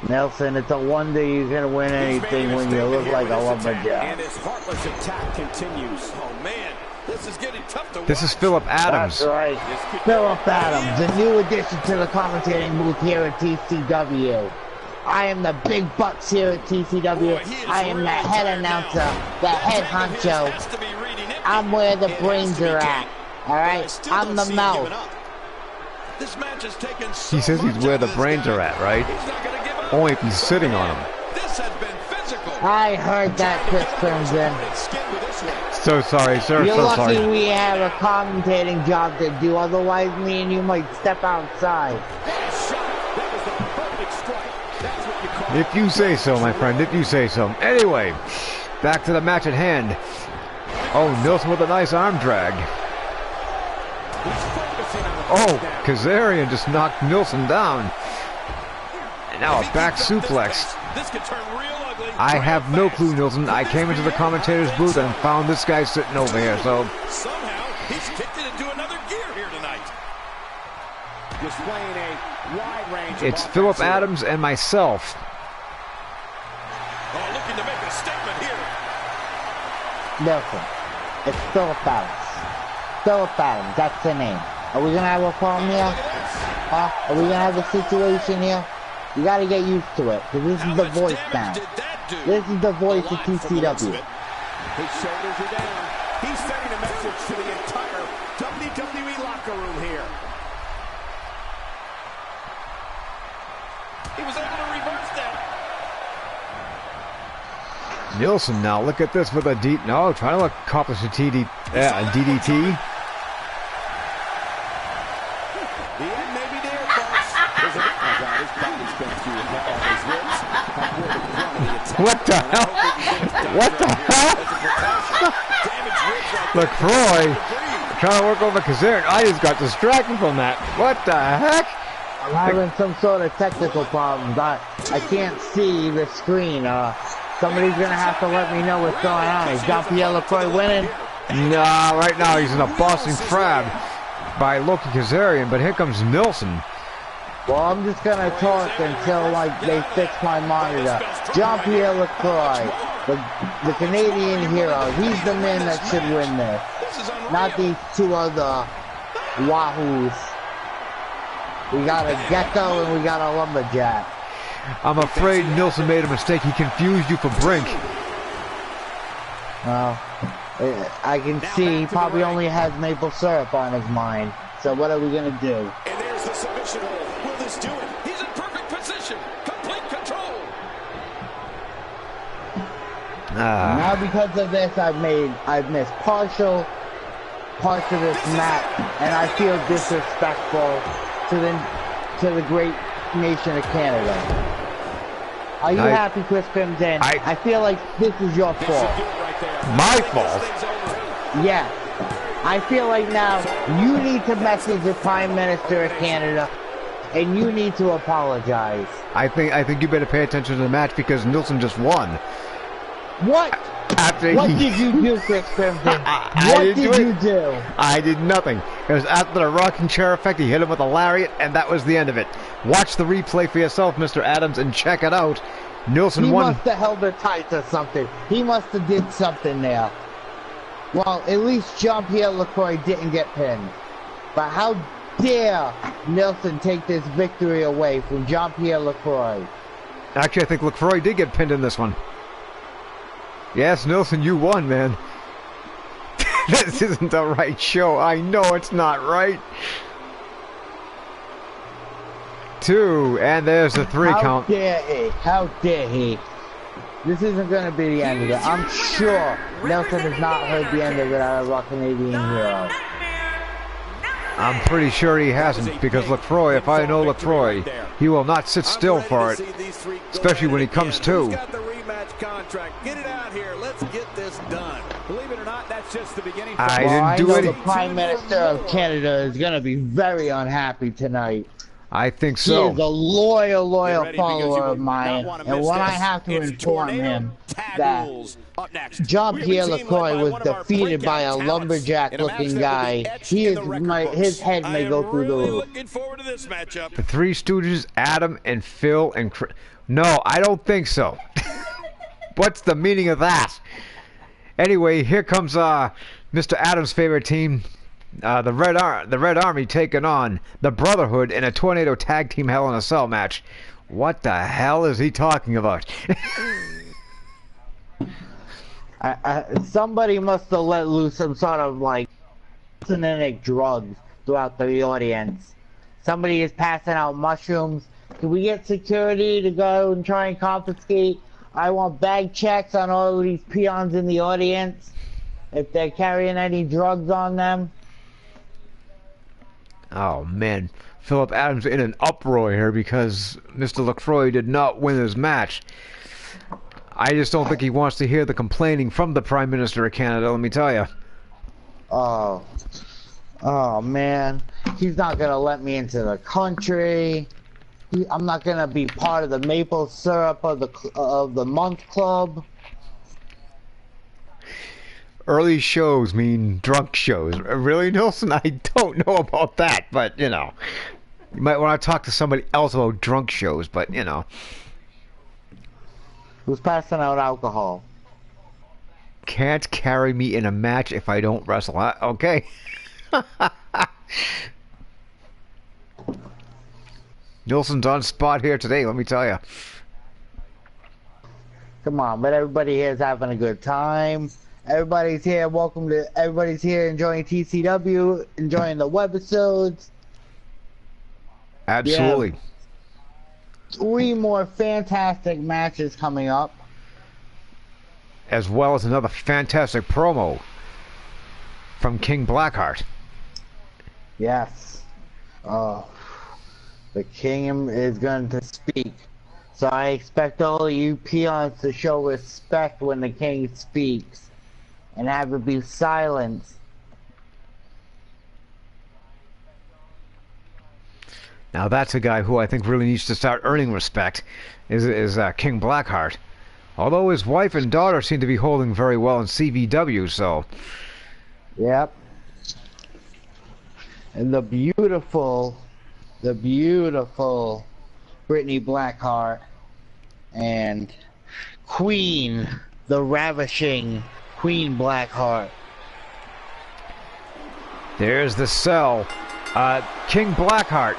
Speaker 2: Nelson, it's a wonder you can win anything when you look like a lumberjack.
Speaker 3: And his heartless attack continues.
Speaker 4: Oh, man. This is getting tough to watch.
Speaker 1: This is Philip Adams.
Speaker 2: That's right. Philip Adams, the new addition to the commentating booth here at TCW. I am the big bucks here at TCW. I am the head announcer, the head honcho. I'm where the brains are at. Alright? I'm the mouth.
Speaker 4: This match has taken
Speaker 1: He says he's where the brains are at, right? Only if he's sitting on them.
Speaker 4: This has been physical.
Speaker 2: I heard that, Chris Crimson.
Speaker 1: So sorry, sir.
Speaker 2: You're
Speaker 1: So
Speaker 2: lucky
Speaker 1: sorry.
Speaker 2: we have a commentating job to do, otherwise me and you might step outside.
Speaker 1: If you say so, my friend. If you say so. Anyway, back to the match at hand. Oh, Nilsson with a nice arm drag. Oh, Kazarian just knocked Nilsson down. And now a back suplex.
Speaker 4: This could turn real ugly.
Speaker 1: I have no clue, Nilsson. I came into the commentator's booth and found this guy sitting over here, so...
Speaker 4: Somehow, he's kicked it into another gear here tonight.
Speaker 3: Displaying a wide range.
Speaker 1: It's Philip Adams and myself.
Speaker 4: Oh, looking to make a statement here.
Speaker 2: Nelson, it's Philip Adams. Philip Adams, that's the name. Are we gonna have a problem here? Huh? Are we gonna have a situation here? You gotta get used to it, because this is the voice now. This is the voice of TCW.
Speaker 3: His shoulders are down. He's sending a message to the entire WWE locker room here.
Speaker 4: He was able to reverse that.
Speaker 1: Nilsson now, look at this with a deep... No, trying to accomplish a DDT.
Speaker 3: The end may be there, folks. Oh, God, his body's been through all his ribs.
Speaker 1: What the hell? What the hell? LaCroix trying to work over Kazarian. I just got distracted from that. What the heck?
Speaker 2: I'm having some sort of technical problems. I can't see the screen. Somebody's gonna have to let me know what's going on. Is Jean-Pierre LaCroix winning?
Speaker 1: Nah, right now he's in a Boston Crab by Loki Kazarian, but here comes Nilsson.
Speaker 2: Well, I'm just gonna talk until they fix my monitor. Jean-Pierre LaCroix, the Canadian hero. He's the man that should win this, not these two other wahoos. We got a gecko and we got a lumberjack.
Speaker 1: I'm afraid Nilsson made a mistake. He confused you for Brink.
Speaker 2: Well, I can see he probably only has maple syrup on his mind. So what are we going to do?
Speaker 4: And there's the submission hold. Will this do it? He's in perfect position. Complete control.
Speaker 2: Now because of this, I've missed parts of this match, and I feel disrespectful to the great nation of Canada. Are you happy, Chris Crimson? I feel like this is your fault.
Speaker 1: My fault?
Speaker 2: Yeah. I feel like now you need to message the Prime Minister of Canada, and you need to apologize.
Speaker 1: I think you better pay attention to the match because Nielsen just won.
Speaker 2: What? What did you do, Chris Crimson? What did you do?
Speaker 1: I did nothing. It was after the rocking chair effect. He hit him with a lariat, and that was the end of it. Watch the replay for yourself, Mr. Adams, and check it out. Nielsen won.
Speaker 2: He must have held her tight or something. He must have did something there. Well, at least Jean-Pierre Lacroix didn't get pinned. But how dare Nielsen take this victory away from Jean-Pierre Lacroix?
Speaker 1: Actually, I think Lacroix did get pinned in this one. Yes, Nielsen, you won, man. This isn't the right show. I know it's not right. 2, and there's the 3 count.
Speaker 2: How dare he? How dare he? This isn't going to be the end of it. I'm sure Nelson has not heard the end of it out of Rock Canadian Hero.
Speaker 1: I'm pretty sure he hasn't, because Lacroix, if I know Lacroix, he will not sit still for it, especially when he comes to.
Speaker 4: Contract. Get it out here. Let's get this done. Believe it or not, that's just the beginning.
Speaker 1: I didn't do it.
Speaker 2: The Prime Minister of Canada is going to be very unhappy tonight.
Speaker 1: I think so.
Speaker 2: He is a loyal follower of mine, and when I have to inform him that Jean-Pierre Lacroix was defeated by a lumberjack-looking guy, his head may go through the roof.
Speaker 4: Looking forward to this matchup.
Speaker 1: The Three Stooges, Adam and Phil and Chris. No, I don't think so. What's the meaning of that? Anyway, here comes Mr. Adams' favorite team, the Red Army, taking on the Brotherhood in a Tornado Tag Team Hell in a Cell match. What the hell is he talking about?
Speaker 2: Somebody must have let loose some sort of like synthetic drugs throughout the audience. Somebody is passing out mushrooms. Can we get security to go and try and confiscate? I want bag checks on all of these peons in the audience if they're carrying any drugs on them.
Speaker 1: Oh man, Philip Adams in an uproar here because Mr. Lacroix did not win his match. I just don't think he wants to hear the complaining from the Prime Minister of Canada, let me tell you.
Speaker 2: Oh man, he's not gonna let me into the country. I'm not gonna be part of the maple syrup of the month club.
Speaker 1: Early shows mean drunk shows. Really, Nielsen? I don't know about that, but you know, you might want to talk to somebody else about drunk shows. But you know,
Speaker 2: who's passing out alcohol?
Speaker 1: Can't carry me in a match if I don't wrestle. Okay. Nielsen's on spot here today, let me tell you.
Speaker 2: Come on, but everybody here is having a good time. Everybody's here. Everybody's here enjoying TCW, enjoying the webisodes.
Speaker 1: Absolutely.
Speaker 2: 3 more fantastic matches coming up.
Speaker 1: As well as another fantastic promo from King Blackheart.
Speaker 2: Yes. The king is going to speak. So I expect all of you peons to show respect when the king speaks. And have it be silence.
Speaker 1: Now that's a guy who I think really needs to start earning respect, is King Blackheart. Although his wife and daughter seem to be holding very well in CVW, so...
Speaker 2: Yep. And the beautiful Brittany Blackheart and Queen, the ravishing Queen Blackheart.
Speaker 1: There's the cell. King Blackheart,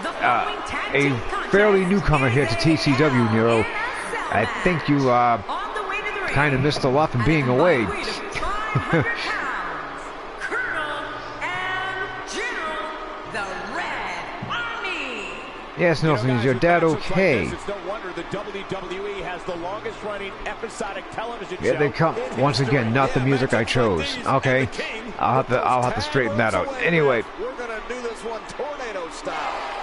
Speaker 1: a fairly newcomer here to TCW, Nero. I think you kind of missed a lot from being away. Yes, Nelson, is your dad okay?
Speaker 4: It's no wonder the WWE has the longest running episodic television
Speaker 1: Here they come. Once again, not the music I chose. Okay, I'll have to straighten that out. Anyway,
Speaker 4: we're gonna do this one tornado style.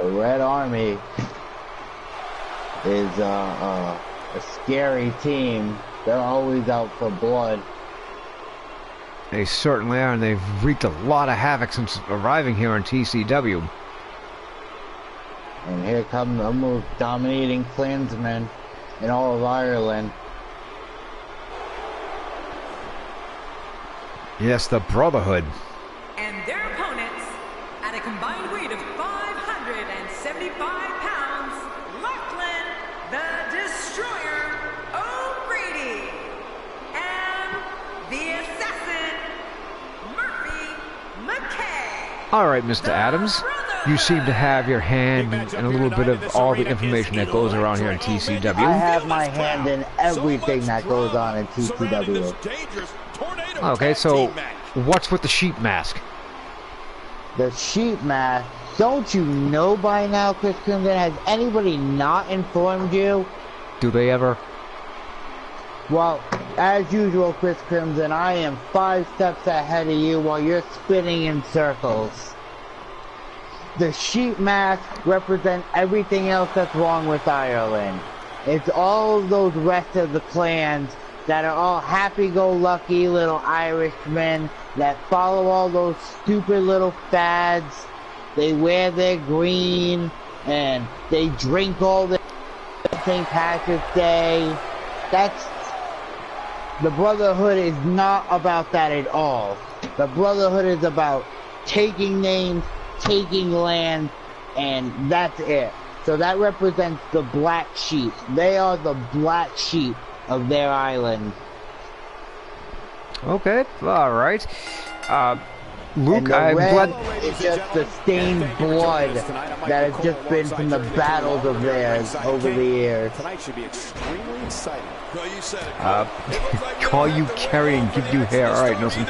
Speaker 2: The Red Army is a scary team. They're always out for blood.
Speaker 1: they certainly are, and they've wreaked a lot of havoc since arriving here in TCW.
Speaker 2: And here come the most dominating Klansmen in all of Ireland.
Speaker 1: Yes, the Brotherhood.
Speaker 5: And their opponents, at a combined weight of 575 pounds, Lachlan, the Destroyer, O'Grady, and the Assassin, Murphy McKay.
Speaker 1: All right, Mr. Adams. You seem to have your hand in a little bit of all the information that goes around here in
Speaker 2: I
Speaker 1: TCW.
Speaker 2: have my hand in everything that goes on in TCW.
Speaker 1: Okay, so what's with the sheep mask?
Speaker 2: The sheep mask. Don't you know by now, Chris Crimson? Has anybody not informed you?
Speaker 1: Do they ever?
Speaker 2: Well, as usual, Chris Crimson, I am 5 steps ahead of you while you're spinning in circles. The sheep mask represents everything else that's wrong with Ireland. It's all of those rest of the clans that are all happy-go-lucky little Irishmen that follow all those stupid little fads. They wear their green and they drink all the St. Patrick's Day. The Brotherhood is not about that at all. The Brotherhood is about taking names, taking land, and that's it. So that represents the black sheep. They are the black sheep of their island.
Speaker 1: Okay, all right. Luke,
Speaker 2: And the
Speaker 1: I'm
Speaker 2: red
Speaker 1: glad.
Speaker 2: is just the stained blood that has just been from the battles of theirs over the years.
Speaker 4: Tonight should be extremely exciting.
Speaker 3: Well, you said it.
Speaker 1: Call you Carrie and give you hair. All right, Nelson.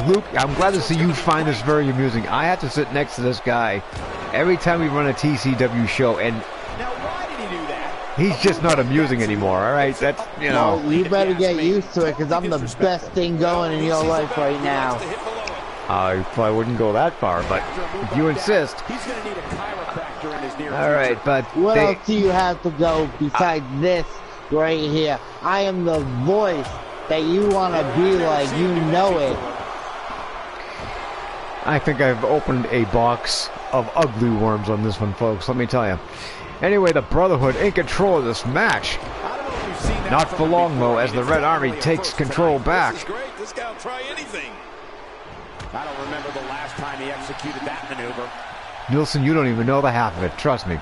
Speaker 1: Luke, I'm glad to see you find this very amusing. I have to sit next to this guy every time we run a TCW show, and
Speaker 4: Now, why did he do that?
Speaker 1: he's just not amusing anymore. All right, that's, you know.
Speaker 2: Well, you better get used to it, because I'm the best thing going in your life right now.
Speaker 1: I probably wouldn't go that far, but if you insist.
Speaker 4: He's going to need a chiropractor in his near
Speaker 1: All right, but
Speaker 2: What
Speaker 1: they,
Speaker 2: else do you have to go besides this right here? I am the voice that you want to be like, you know it.
Speaker 1: I think I've opened a box of ugly worms on this one, folks. Let me tell you. Anyway, the Brotherhood in control of this match. Not for long, though, as the Red Army takes control back.
Speaker 3: This is great. This guy will try anything.
Speaker 4: I don't remember the last time he executed that maneuver.
Speaker 1: Nielsen, you don't even know the half of it. Trust me.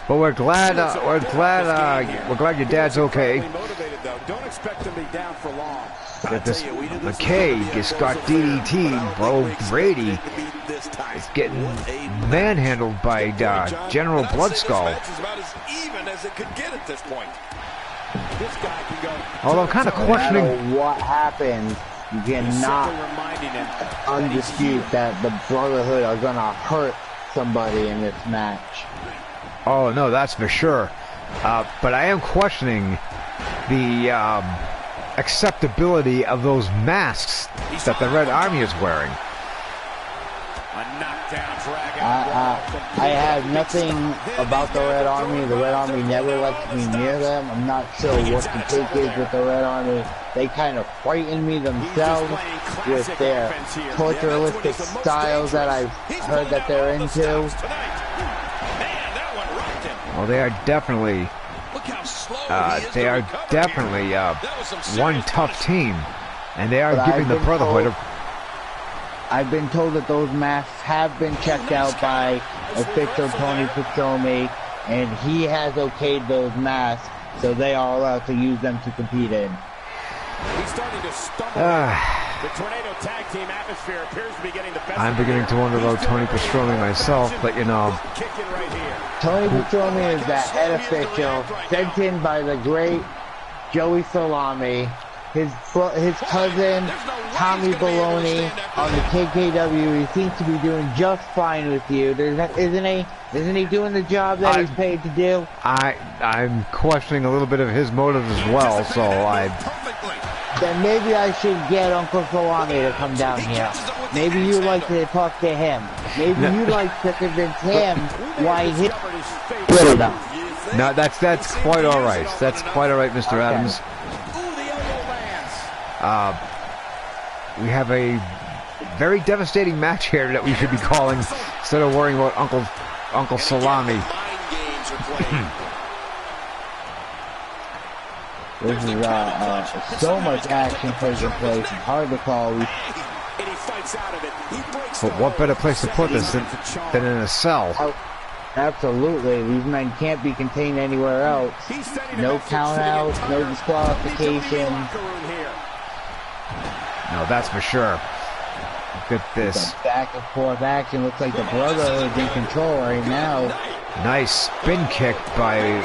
Speaker 1: But we're glad your dad's okay.
Speaker 3: Motivated, though. Don't expect him to be down for long.
Speaker 1: That this McKay just got DDT'd, bro. Brady is getting manhandled by General Bloodskull.
Speaker 3: This match is about as even as it could get at this point.
Speaker 4: This guy can go.
Speaker 1: Although I'm kind of
Speaker 2: No
Speaker 1: questioning.
Speaker 2: matter what happens, you cannot
Speaker 4: Simply reminding him.
Speaker 2: undispute that the Brotherhood are going to hurt somebody in this match.
Speaker 1: Oh no, that's for sure. But I am questioning the acceptability of those masks that the Red Army is wearing.
Speaker 4: A knockdown drag out.
Speaker 2: I have nothing about the Red Army. The Red Army never lets me near them. I'm not sure what the take is with the Red Army. They kind of frighten me themselves with their torturistic styles that I've heard that they're into.
Speaker 1: Well, they are definitely one tough team, and they are
Speaker 2: But
Speaker 1: giving the Brotherhood
Speaker 2: I've been told that those masks have been checked out by official Tony Piccioni, and he has okayed those masks, so they are allowed to use them to compete in.
Speaker 4: He's starting to stumble. The tornado tag team atmosphere appears to be getting the best.
Speaker 1: I'm beginning to wonder about Tony Pastroni myself, but you know.
Speaker 4: Kicking right here.
Speaker 2: Tony Piccioni is the head official, sent in by the great Joey Salami, his cousin, Tommy Baloney, on the TCW. He seems to be doing just fine with you. Isn't he doing the job that he's paid to do?
Speaker 1: I'm questioning a little bit of his motives as well, so
Speaker 2: Then maybe I should get Uncle Salami to come down here. Maybe you'd like to talk to him. Maybe you'd like to convince him why he...
Speaker 1: No, that's quite all right. That's quite all right, Mr. Adams. We have a very devastating match here that we should be calling instead of worrying about Uncle Salami.
Speaker 2: This is so much action taking place. It's hard to call.
Speaker 1: But what better place to put this than in a cell?
Speaker 2: Absolutely. These men can't be contained anywhere else. No countouts, no disqualifications.
Speaker 1: No, that's for sure. Look at this.
Speaker 2: Back and forth action. Looks like the Brotherhood's in control right now.
Speaker 1: Nice spin kick by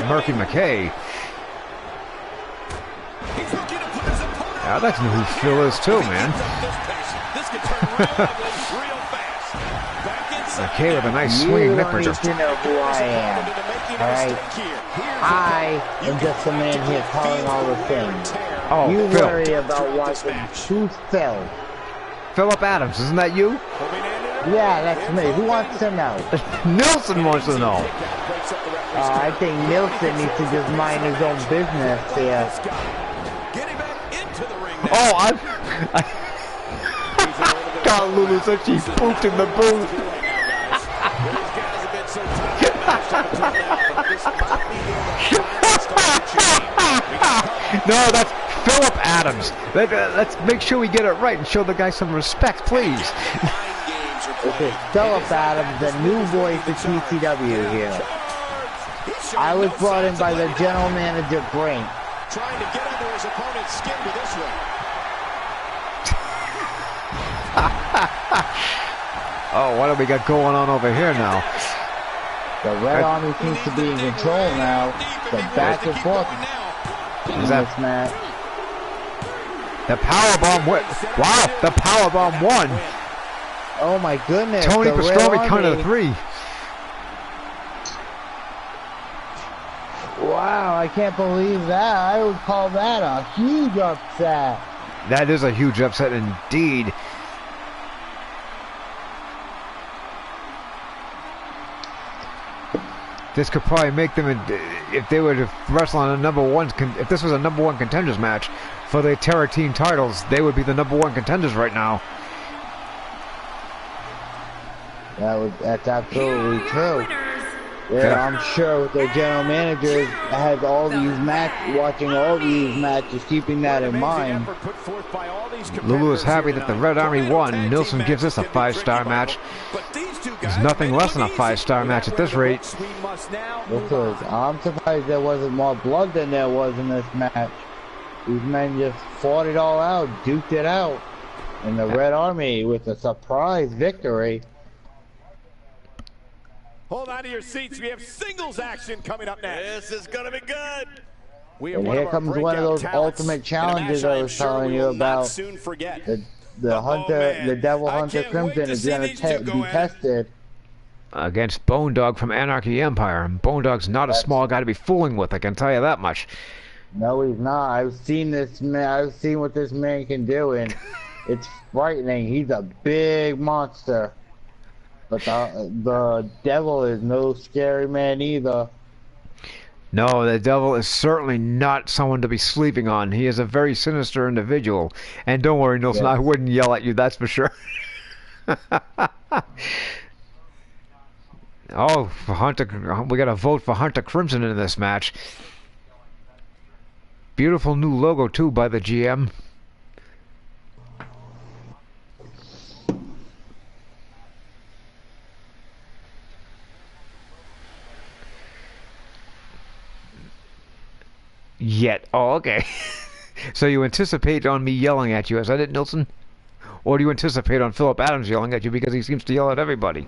Speaker 1: Murphy McKay. I'd like to know who Phil is too, man. McKay with a nice swinging neck breaker.
Speaker 2: You don't need to know who I am. Alright? I am just a man here calling all the things.
Speaker 1: Oh,
Speaker 2: you
Speaker 1: Phil.
Speaker 2: worry about watching. Who's Phil?
Speaker 1: Philip Adams, isn't that you?
Speaker 2: Yeah, that's me. Who wants to know?
Speaker 1: Nilsson wants to know.
Speaker 2: I think Nilsson needs to just mind his own business here.
Speaker 1: Oh, I God, Lulu said she pooped in the booth. No, that's Philip Adams. Let's make sure we get it right and show the guy some respect, please.
Speaker 2: Okay, Philip Adams, the new voice of TCW here. I was brought in by the general manager, Brink.
Speaker 3: Trying to get under his opponent's skin with this one.
Speaker 1: Oh, what do we got going on over here now?
Speaker 2: The Red Army seems to be in control now. The back and forth in this match.
Speaker 1: The powerbomb went. Wow, the powerbomb won.
Speaker 2: Oh my goodness.
Speaker 1: Tony Pastrami counted 3.
Speaker 2: Wow, I can't believe that. I would call that a huge upset.
Speaker 1: That is a huge upset indeed. This could probably make them, if they were to wrestle on if this was a number 1 contenders match for the Terra Team titles, they would be the number 1 contenders right now.
Speaker 2: That's absolutely true. Yeah, I'm sure the general manager has all these watching all these matches, keeping that in mind.
Speaker 1: Lulu is happy that the Red Army won. Nilsson gives this a 5-star match. There's nothing less than a 5-star match at this rate.
Speaker 2: I'm surprised there wasn't more blood than there was in this match. These men just fought it all out, duked it out. And the Red Army with a surprise victory.
Speaker 3: Hold on to your seats. We have singles action coming up next. This is going to be good.
Speaker 2: And here comes one of those ultimate challenges I was telling you about. The Hunter, the Devil Hunter Crimson is going to be tested
Speaker 1: against Bone Dog from Anarchy Empire. And Bone Dog's not a small guy to be fooling with, I can tell you that much.
Speaker 2: No, he's not. I've seen this man. I've seen what this man can do, and it's frightening. He's a big monster. But the Devil is no scary man either.
Speaker 1: No, the Devil is certainly not someone to be sleeping on. He is a very sinister individual. And don't worry, Nilsson, yes. I wouldn't yell at you, that's for sure. Oh, for Hunter, we got a vote for Hunter Crimson in this match. Beautiful new logo, too, by the GM. Yet. Oh, okay. So you anticipate on me yelling at you as I did, Nilsson? Or do you anticipate on Philip Adams yelling at you because he seems to yell at everybody?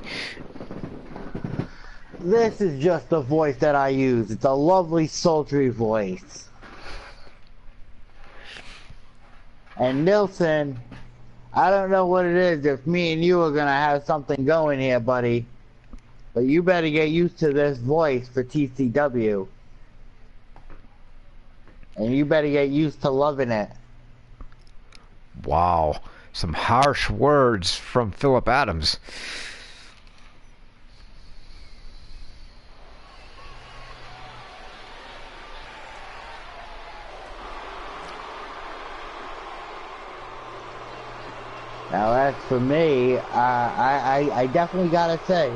Speaker 2: This is just the voice that I use. It's a lovely, sultry voice. And Nilsson, I don't know what it is if me and you are gonna have something going here, buddy. But you better get used to this voice for TCW. And you better get used to loving it.
Speaker 1: Wow. Some harsh words from Philip Adams.
Speaker 2: Now as for me, I definitely gotta say,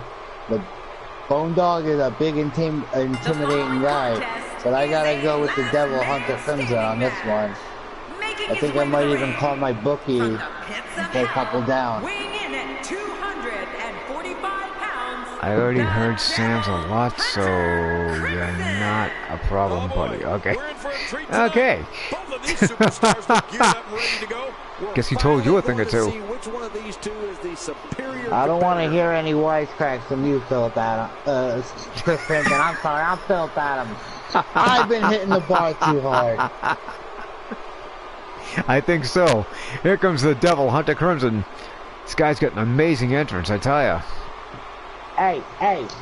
Speaker 2: the Bone Dog is a big intimidating guy, but I gotta go with the Devil Hunter Crimson on this one. I think I might even call my bookie and take a couple down.
Speaker 1: I already heard Sam's a lot, so you're not a problem, buddy. Okay. Okay. Guess he told you a thing or two.
Speaker 2: I don't want to hear any wisecracks from you, Philip Adams. Chris Crimson, I'm sorry, I'm Philip Adams. I've been hitting the bar too hard.
Speaker 1: I think so. Here comes the Devil Hunter Crimson. This guy's got an amazing entrance, I tell ya.
Speaker 2: Hey,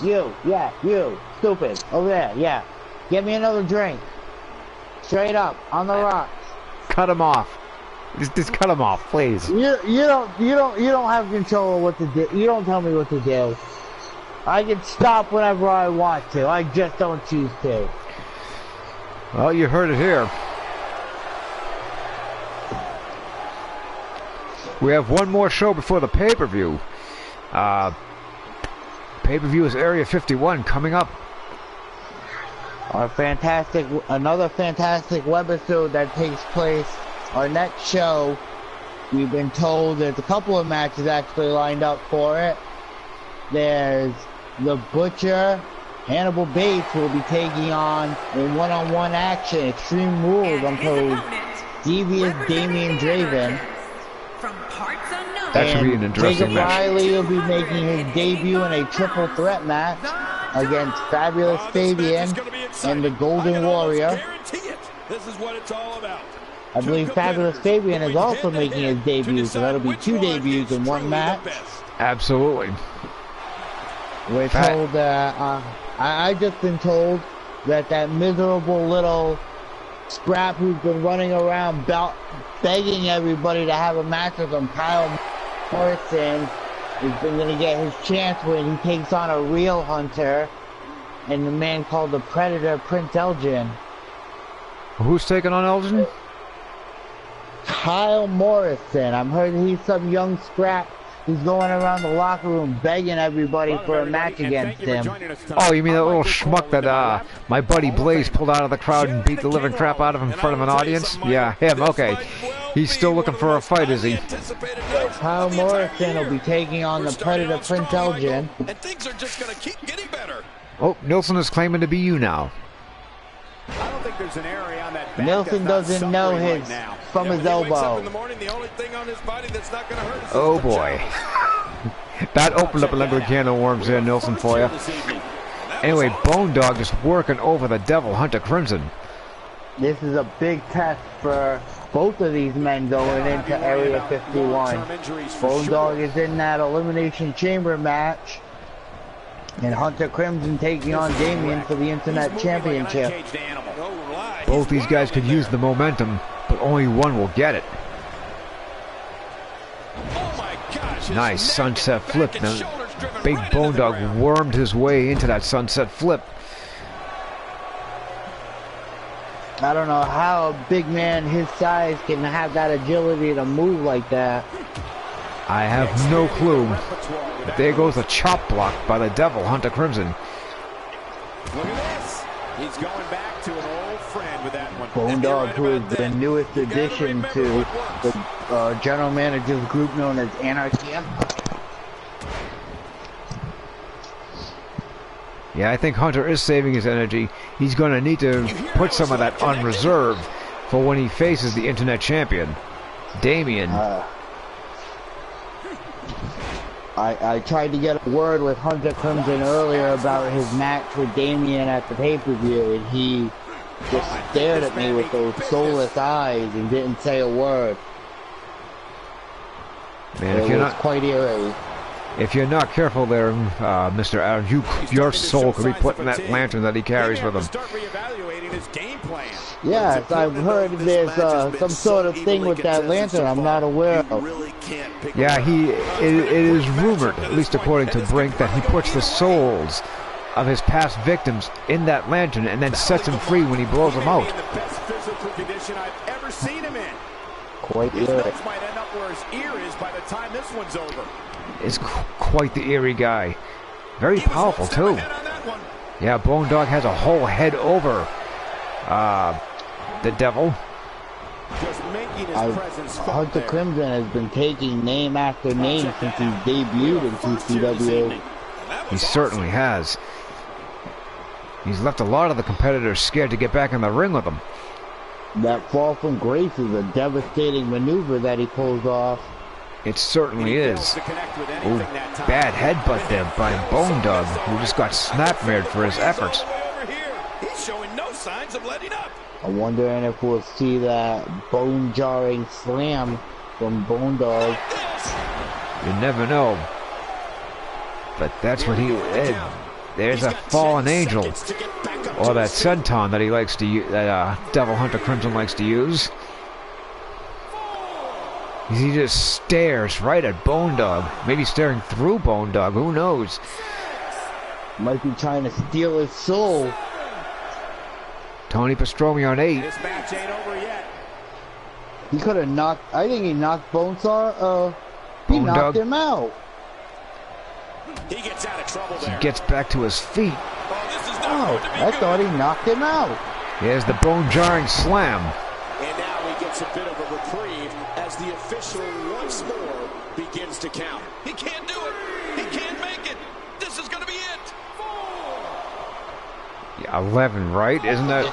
Speaker 2: you, yeah, you, stupid, over there, yeah. Get me another drink. Straight up, on the rocks.
Speaker 1: Cut him off. Just cut him off, please.
Speaker 2: You don't have control of what to do. You don't tell me what to do. I can stop whenever I want to. I just don't choose to.
Speaker 1: Well, you heard it here. We have one more show before the pay-per-view. Pay-per-view is Area 51 coming up.
Speaker 2: Another fantastic webisode that takes place. Our next show, we've been told there's a couple of matches actually lined up for it. There's The Butcher, Hannibal Bates will be taking on in one-on-one action, Extreme Rules, I'm told, Devious Damian Draven.
Speaker 1: That should be an interesting
Speaker 2: Jacob
Speaker 1: match.
Speaker 2: Riley will be making his debut in a triple threat match against Fabulous Fabian and the Golden Warrior.
Speaker 3: This is what it's all about.
Speaker 2: I believe Fabulous Fabian is also making his debut, so that'll be two debuts in one match.
Speaker 1: Absolutely.
Speaker 2: We're told, I just been told that miserable little scrap who's been running around begging everybody to have a match with him, Kyle Morrison, is going to get his chance when he takes on a real hunter, and the man called the Predator, Prince Elgin.
Speaker 1: Who's taking on Elgin?
Speaker 2: Kyle Morrison. I'm heard he's some young scrap who's going around the locker room begging everybody for a match against him.
Speaker 1: Oh, you mean that little schmuck that my buddy Blaze pulled out of the crowd and beat the living crap out of him in front of an audience? Yeah, him, okay. He's still looking for a fight, is he?
Speaker 2: Kyle Morrison will be taking on the Predator, Prince Elgin.
Speaker 3: And things are just going to keep getting better.
Speaker 1: Oh, Nilsson is claiming to be you now.
Speaker 3: I don't think there's an area on that back
Speaker 2: Nilsson doesn't know his from his elbow.
Speaker 1: Oh boy. That opened up another can of worms there, Nilsson, for you. Anyway, Bone Dog is working over the Devil Hunter Crimson.
Speaker 2: This is a big test for both of these men going into Area 51. Bone Dog is in that Elimination Chamber match. And Hunter Crimson taking on Damien for the Internet Championship.
Speaker 1: Both these guys could use the momentum, but only one will get it. Nice sunset flip. Now, Big Bone Dog wormed his way into that sunset flip.
Speaker 2: I don't know how a big man his size can have that agility to move like that.
Speaker 1: I have no clue. But there goes a chop block by the Devil Hunter Crimson.
Speaker 3: Look at this. He's going back to an old friend with that one.
Speaker 2: Bone Dog, who is the newest addition to the general manager's group known as Anarchy Empire.
Speaker 1: Yeah, I think Hunter is saving his energy. He's going to need to put some of that on reserve for when he faces the Internet Champion, Damien.
Speaker 2: I tried to get a word with Hunter Crimson earlier about his match with Damien at the pay-per-view, and he just stared at me with those soulless eyes and didn't say a word.
Speaker 1: Man,
Speaker 2: It was quite eerie.
Speaker 1: if you're not careful there, Mr. Adams, your soul could be put in that lantern that he carries with him.
Speaker 4: Start reevaluating his game plan.
Speaker 2: Yes, I've heard there's some sort of thing with that lantern I'm not aware of.
Speaker 1: Yeah, it is rumored, at least according to Brink, that he puts the souls of his past victims in that lantern and then sets them free when he blows them out.
Speaker 4: In the best physical condition I've ever seen him in.
Speaker 2: Quite
Speaker 4: His
Speaker 2: eerie.
Speaker 4: nose might end up where his ear is by the time this one's over.
Speaker 1: Is quite the eerie guy. Very powerful, too.
Speaker 4: Ahead on that one.
Speaker 1: Yeah, Bone Dog has a whole head over the devil.
Speaker 4: Just making his presence felt
Speaker 2: Hunter
Speaker 4: there.
Speaker 2: Crimson has been taking name after name since he debuted in TCW.
Speaker 1: He certainly has. He's left a lot of the competitors scared to get back in the ring with him.
Speaker 2: That fall from grace is a devastating maneuver that he pulls off.
Speaker 1: It certainly
Speaker 4: He fails
Speaker 1: is.
Speaker 4: to connect with
Speaker 1: Ooh,
Speaker 4: anything that time.
Speaker 1: bad headbutt there by Bone Dog, who just got snapmared for his efforts.
Speaker 4: All the way over here. He's showing no signs of letting up.
Speaker 2: I'm wondering if we'll see that bone-jarring slam from Bone Dog.
Speaker 1: You never know. But that's what he did. There's a fallen angel, or that senton that he likes to use, that Devil Hunter Crimson likes to use. He just stares right at Bone Dog. Maybe staring through Bone Dog. Who knows?
Speaker 2: Might be trying to steal his soul.
Speaker 1: Tony Pastrome on 8.
Speaker 4: This match ain't over yet.
Speaker 2: He could have knocked. I think he knocked he
Speaker 1: Bone
Speaker 2: knocked
Speaker 1: Dog.
Speaker 2: him out.
Speaker 4: He gets out of trouble there.
Speaker 1: Gets back to his feet.
Speaker 4: Oh, this is not
Speaker 2: Oh,
Speaker 4: going to be
Speaker 2: I
Speaker 4: good.
Speaker 2: thought he knocked him out.
Speaker 1: Here's the bone-jarring slam.
Speaker 4: And now he gets a bit of a reprieve as the official once more begins to count. He can't do it. He can't make it. This is going to be it.
Speaker 1: Yeah, 11, right? Isn't that?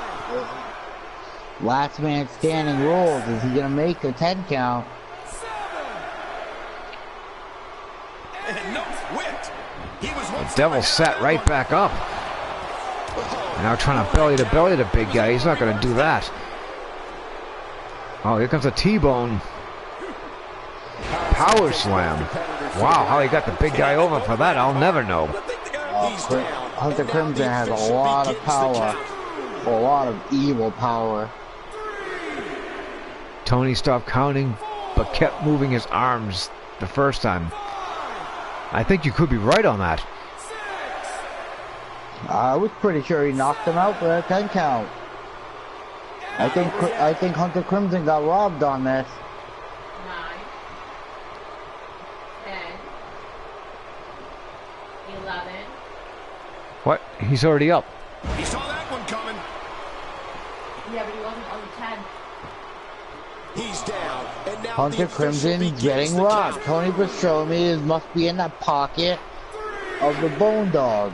Speaker 2: Last man standing rules. Is he gonna make the 10 count?
Speaker 4: And no quit. He was once
Speaker 1: Devil sat right back up. Now trying to belly to belly the big guy. He's not going to do that. Oh, here comes a T-bone. Power slam. Wow, how he got the big guy over for that, I'll never know.
Speaker 4: He's down.
Speaker 2: Hunter Crimson has a lot of power. A lot of evil power.
Speaker 1: Tony stopped counting, but kept moving his arms the first time. I think you could be right on that.
Speaker 2: I was pretty sure he knocked him out for that 10 count. I think Hunter Crimson got robbed on this.
Speaker 5: 9, 10, 11.
Speaker 1: What? He's already up.
Speaker 4: He saw that one coming.
Speaker 5: Yeah, but he wasn't on the 10.
Speaker 4: He's down. And now
Speaker 2: Hunter
Speaker 4: the official
Speaker 2: Crimson
Speaker 4: begins
Speaker 2: getting
Speaker 4: the
Speaker 2: robbed.
Speaker 4: count.
Speaker 2: Tony Pastrome must be in the pocket of the Bone Dog.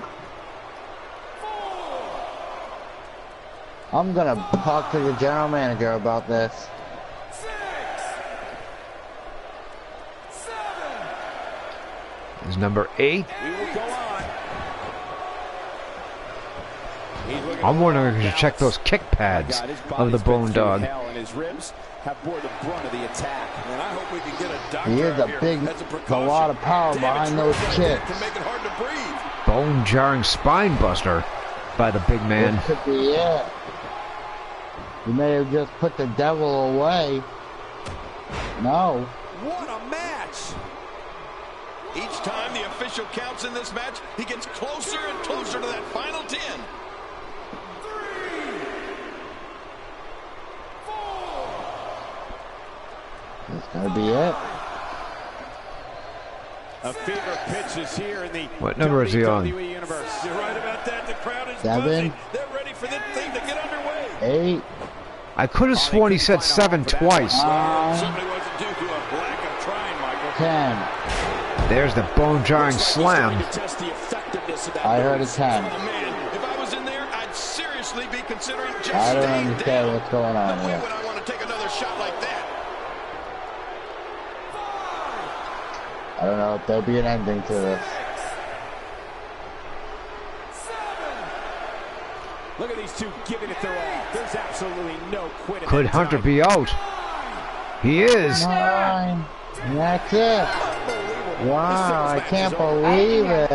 Speaker 2: I'm gonna talk to the general manager about this.
Speaker 1: Is number 8.
Speaker 4: We will go on. He's looking
Speaker 1: I'm
Speaker 4: for
Speaker 1: wondering if you
Speaker 4: now.
Speaker 1: should check those kick pads
Speaker 4: God, his
Speaker 1: of
Speaker 4: body's
Speaker 1: the
Speaker 4: been
Speaker 1: Bone
Speaker 4: through
Speaker 1: Dog.
Speaker 4: hell, and his ribs have bore the brunt of the attack. And I hope we can get a doctor
Speaker 2: He is
Speaker 4: out
Speaker 2: a
Speaker 4: here
Speaker 2: big,
Speaker 4: as a
Speaker 2: a
Speaker 4: precaution.
Speaker 2: lot of power
Speaker 4: Damn,
Speaker 2: behind
Speaker 4: it's
Speaker 2: those
Speaker 4: right there
Speaker 2: kicks.
Speaker 4: to make it hard to breathe.
Speaker 1: Bone-jarring spine buster by the big man.
Speaker 2: This could be it. You may have just put the devil away. No.
Speaker 4: What a match! Each time the official counts in this match, he gets closer and closer to that final 10.
Speaker 3: 3, 4.
Speaker 2: That's gonna be it.
Speaker 4: A fever pitch is here in the
Speaker 1: What number is he on?
Speaker 4: WWE Universe. You're right about that. The crowd is
Speaker 2: 7.
Speaker 4: buzzing. They're ready for this thing to get underway.
Speaker 2: 8.
Speaker 1: I could have sworn he said 7 twice.
Speaker 4: Somebody wasn't due to a lack of trying, Michael.
Speaker 2: 10.
Speaker 1: There's the bone-jarring slam.
Speaker 4: To test the effectiveness of that
Speaker 2: I heard a
Speaker 4: move.
Speaker 2: 10.
Speaker 4: Oh, man, if I was in there, I'd seriously be considering just
Speaker 2: I don't
Speaker 4: staying
Speaker 2: understand
Speaker 4: down.
Speaker 2: what's going on
Speaker 4: No way
Speaker 2: here.
Speaker 4: would I want to take another shot like that.
Speaker 2: I don't know if there'll be an ending to this.
Speaker 4: Look at these two giving it their all. There's absolutely no quit. in
Speaker 1: Could
Speaker 4: that
Speaker 1: Hunter
Speaker 4: time.
Speaker 1: be out? He is.
Speaker 2: 9. And that's it. Wow, I can't believe it.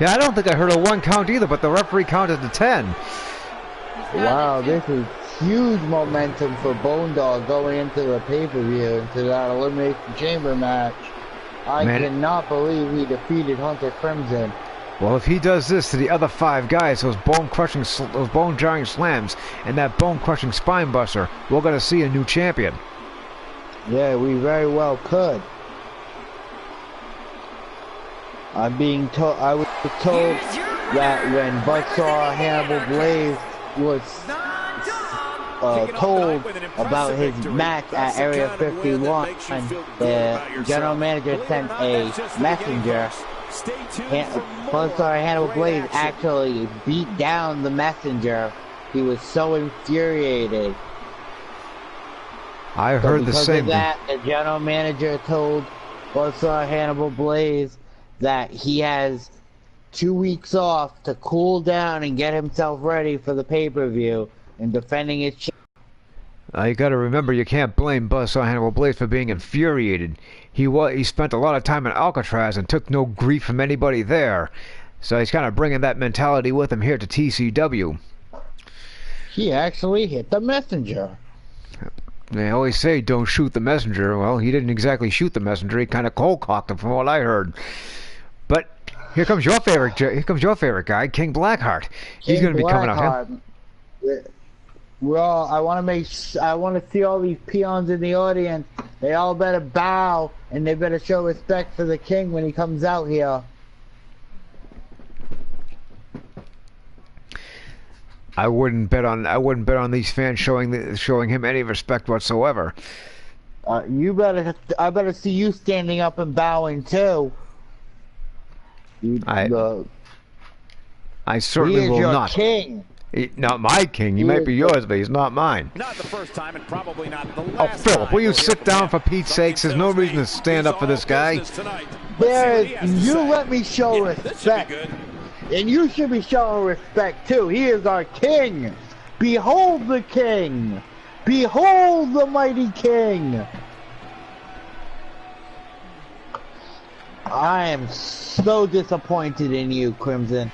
Speaker 1: Yeah, I don't think I heard a 1 count either, but the referee counted to 10.
Speaker 2: Wow, this is huge momentum for Bone Dog going into the pay-per-view, into that Elimination Chamber match. I cannot believe he defeated Hunter Crimson.
Speaker 1: Well, if he does this to the other 5 guys, those bone jarring slams, and that bone-crushing spine buster, we're going to see a new champion.
Speaker 2: Yeah, we very well could. I was told that when Buzzsaw Hannibal Blaze was told about his match at Area 51, the general manager sent a messenger. Buzzsaw Hannibal Blaze actually beat down the messenger. He was so infuriated.
Speaker 1: I heard the same thing.
Speaker 2: Because of that, the general manager told Buzzsaw Hannibal Blaze that he has 2 weeks off to cool down and get himself ready for the pay-per-view and defending his
Speaker 1: You got to remember, you can't blame Buzzsaw Hannibal Blaze for being infuriated. He spent a lot of time in Alcatraz and took no grief from anybody there. So he's kind of bringing that mentality with him here to TCW.
Speaker 2: He actually hit the messenger.
Speaker 1: They always say don't shoot the messenger. Well, he didn't exactly shoot the messenger. He kind of cold-cocked him from what I heard. But here comes your favorite guy, King Blackheart. He's going to be coming out here.
Speaker 2: Well, I want to see all these peons in the audience. They all better bow and they better show respect for the king when he comes out here.
Speaker 1: I wouldn't bet on these fans showing him any respect whatsoever.
Speaker 2: I better see you standing up and bowing too.
Speaker 1: I certainly will not.
Speaker 2: King.
Speaker 1: Not my king. He might be yours, but he's not mine.
Speaker 3: Not the first time and probably not the last.
Speaker 1: Oh, Philip, will you sit down for Pete's sakes? There's no reason to stand up for this guy.
Speaker 2: You let me show respect. And you should be showing respect too. He is our king. Behold the king. Behold the mighty king. I am so disappointed in you, Crimson.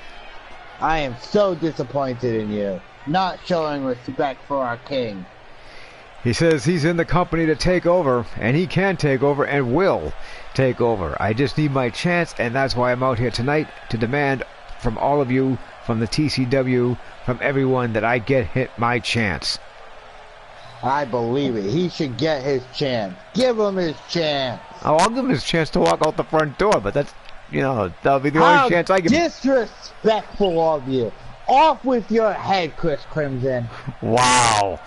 Speaker 2: I am so disappointed in you. Not showing respect for our king.
Speaker 1: He says he's in the company to take over, and he can take over and will take over. I just need my chance, and that's why I'm out here tonight to demand from all of you, from the TCW, from everyone, that I get my chance.
Speaker 2: I believe it. He should get his chance. Give him his chance.
Speaker 1: Oh, I'll give him his chance to walk out the front door, but that's, that'll be the only chance I give him.
Speaker 2: Disrespectful of you. Off with your head, Chris Crimson.
Speaker 1: Wow.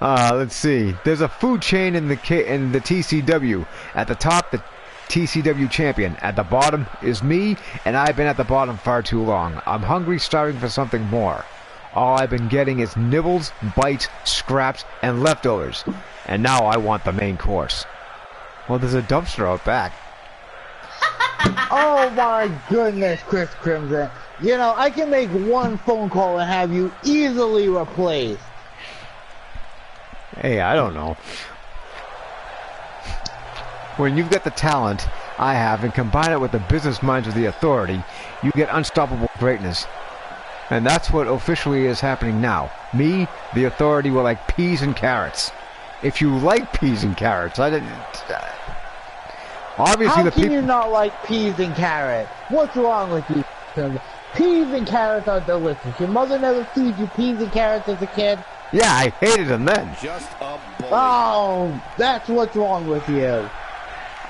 Speaker 1: Let's see. There's a food chain in the TCW. At the top, the TCW champion. At the bottom is me, and I've been at the bottom far too long. I'm hungry, starving for something more. All I've been getting is nibbles, bites, scraps, and leftovers. And now I want the main course. Well, there's a dumpster out back.
Speaker 2: Oh my goodness, Chris Crimson. I can make one phone call and have you easily replaced.
Speaker 1: Hey, I don't know. When you've got the talent I have and combine it with the business minds of the Authority, you get unstoppable greatness. And that's what officially is happening now. Me, the Authority, were like peas and carrots. If you like peas and carrots, I didn't... Obviously,
Speaker 2: how can you not like peas and carrots? What's wrong with you? Peas and carrots are delicious. Your mother never feed you peas and carrots as a kid?
Speaker 1: Yeah, I hated them then.
Speaker 3: Just a boy.
Speaker 2: Oh, that's what's wrong with you.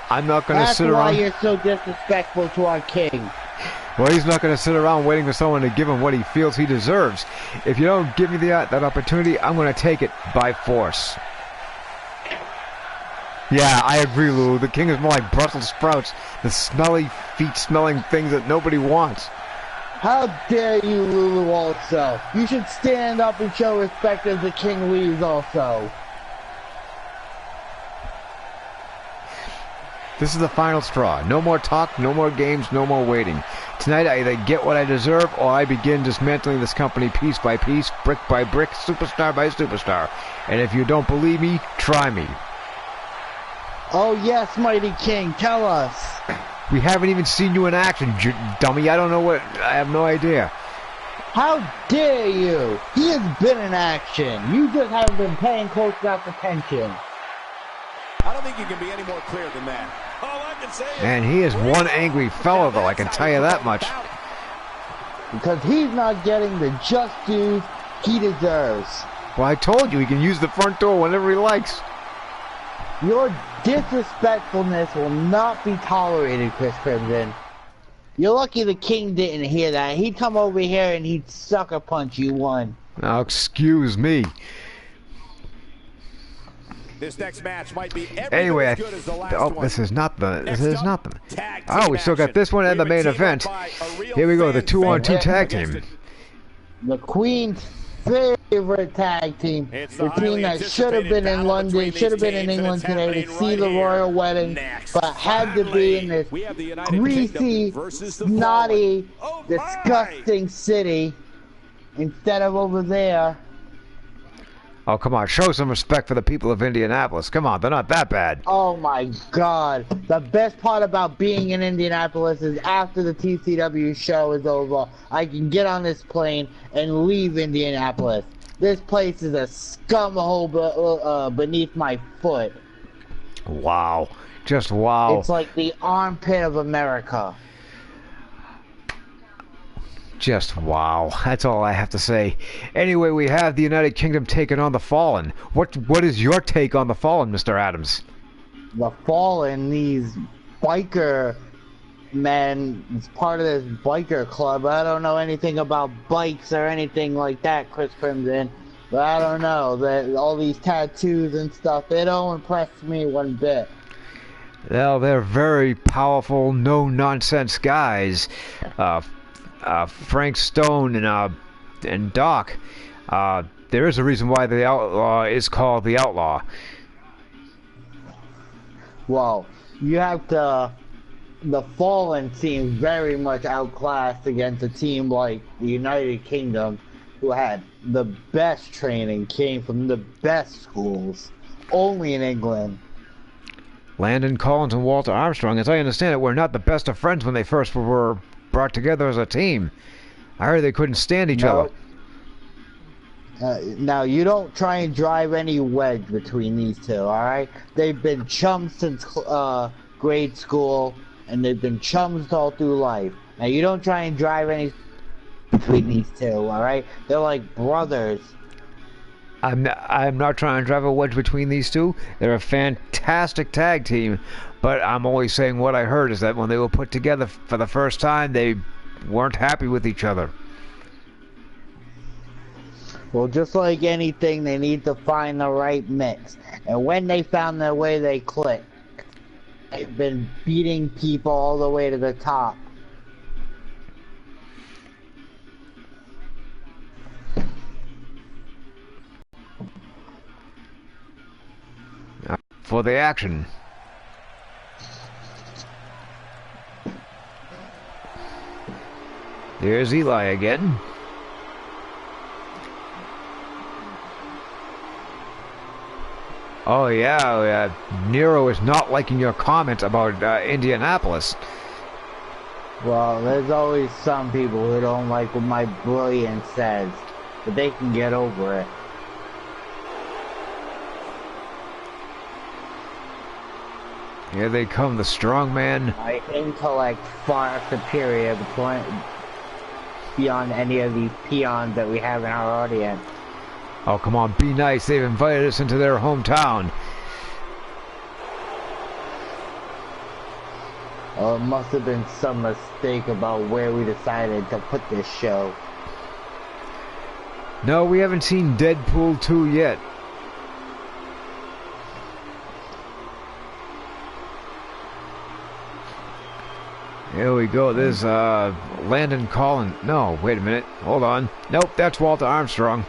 Speaker 1: I'm not going to sit around...
Speaker 2: That's why you're so disrespectful to our king.
Speaker 1: Well, he's not going to sit around waiting for someone to give him what he feels he deserves. If you don't give me that opportunity, I'm going to take it by force. Yeah, I agree, Lulu. The king is more like Brussels sprouts, the smelly, feet-smelling things that nobody wants.
Speaker 2: How dare you, Lulu, also? You should stand up and show respect as the king leaves also.
Speaker 1: This is the final straw. No more talk, no more games, no more waiting. Tonight, I either get what I deserve or I begin dismantling this company piece by piece, brick by brick, superstar by superstar. And if you don't believe me, try me.
Speaker 2: Oh yes, Mighty King, tell us.
Speaker 1: We haven't even seen you in action, dummy. I don't know what... I have no idea.
Speaker 2: How dare you? He has been in action. You just haven't been paying close enough attention.
Speaker 3: I don't think you can be any more clear than that. All I can say is...
Speaker 1: And he is one angry fellow, though, I can tell you that much.
Speaker 2: Because he's not getting the just dues he deserves.
Speaker 1: Well, I told you, he can use the front door whenever he likes.
Speaker 2: Your disrespectfulness will not be tolerated, Chris Crimson. You're lucky the King didn't hear that. He'd come over here and he'd sucker punch you one.
Speaker 1: Now, excuse me.
Speaker 3: This next match might be
Speaker 1: Anyway,
Speaker 3: as good as the last one.
Speaker 1: this is not the... This
Speaker 3: Next
Speaker 1: is
Speaker 3: up,
Speaker 1: not the...
Speaker 3: tag
Speaker 1: Oh,
Speaker 3: team
Speaker 1: we still got
Speaker 3: action.
Speaker 1: this one and the
Speaker 3: We've
Speaker 1: main
Speaker 3: been
Speaker 1: event.
Speaker 3: teamed up by a real
Speaker 1: Here we go, the
Speaker 3: fan
Speaker 1: 2-on-2
Speaker 3: favorite.
Speaker 1: tag team.
Speaker 2: The Queen's favorite tag team.
Speaker 3: It's
Speaker 2: The
Speaker 3: the
Speaker 2: team that should have been in London, should have been in England today to see the royal wedding, but had to be in this
Speaker 3: We have the United
Speaker 2: greasy,
Speaker 3: Kingdom versus the
Speaker 2: snotty,
Speaker 3: Fallen. Oh my!
Speaker 2: disgusting city instead of over there.
Speaker 1: Oh, come on, show some respect for the people of Indianapolis. Come on, they're not that bad.
Speaker 2: Oh my God. The best part about being in Indianapolis is after the TCW show is over, I can get on this plane and leave Indianapolis. This place is a scum hole beneath my foot.
Speaker 1: Wow. Just wow.
Speaker 2: It's like the armpit of America.
Speaker 1: Just wow. That's all I have to say. Anyway, we have the United Kingdom taking on the Fallen. What is your take on the Fallen, Mr. Adams?
Speaker 2: The Fallen, these biker men, it's part of this biker club. I don't know anything about bikes or anything like that, Chris Crimson. But I don't know, that all these tattoos and stuff, it don't impress me one bit.
Speaker 1: Well, they're very powerful, no-nonsense guys. Frank Stone and Doc. There is a reason why the Outlaw is called the Outlaw.
Speaker 2: Well, you have to... The Fallen seems very much outclassed against a team like the United Kingdom, who had the best training, came from the best schools, only in England.
Speaker 1: Landon Collins and Walter Armstrong, as I understand it, were not the best of friends when they first were brought together as a team. I heard they couldn't stand each other.
Speaker 2: Now, you don't try and drive any wedge between these two, alright? They've been chums since grade school, and they've been chums all through life. Now, you don't try and drive any between these two, alright? They're like brothers.
Speaker 1: I'm not trying to drive a wedge between these two. They're a fantastic tag team, but I'm only saying what I heard is that when they were put together for the first time, they weren't happy with each other.
Speaker 2: Well, just like anything, they need to find the right mix. And when they found their way, they clicked. They've been beating people all the way to the top.
Speaker 1: For the action. There's Eli again. Oh yeah, Nero is not liking your comment about Indianapolis.
Speaker 2: Well, there's always some people who don't like what my brilliance says, but they can get over it.
Speaker 1: Here they come, the strong man.
Speaker 2: My intellect far superior beyond any of these peons that we have in our audience.
Speaker 1: Oh, come on, be nice. They've invited us into their hometown.
Speaker 2: Oh, it must have been some mistake about where we decided to put this show.
Speaker 1: No, we haven't seen Deadpool 2 yet. Here we go. There's Landon Collins. No, wait a minute. Hold on. Nope, that's Walter Armstrong.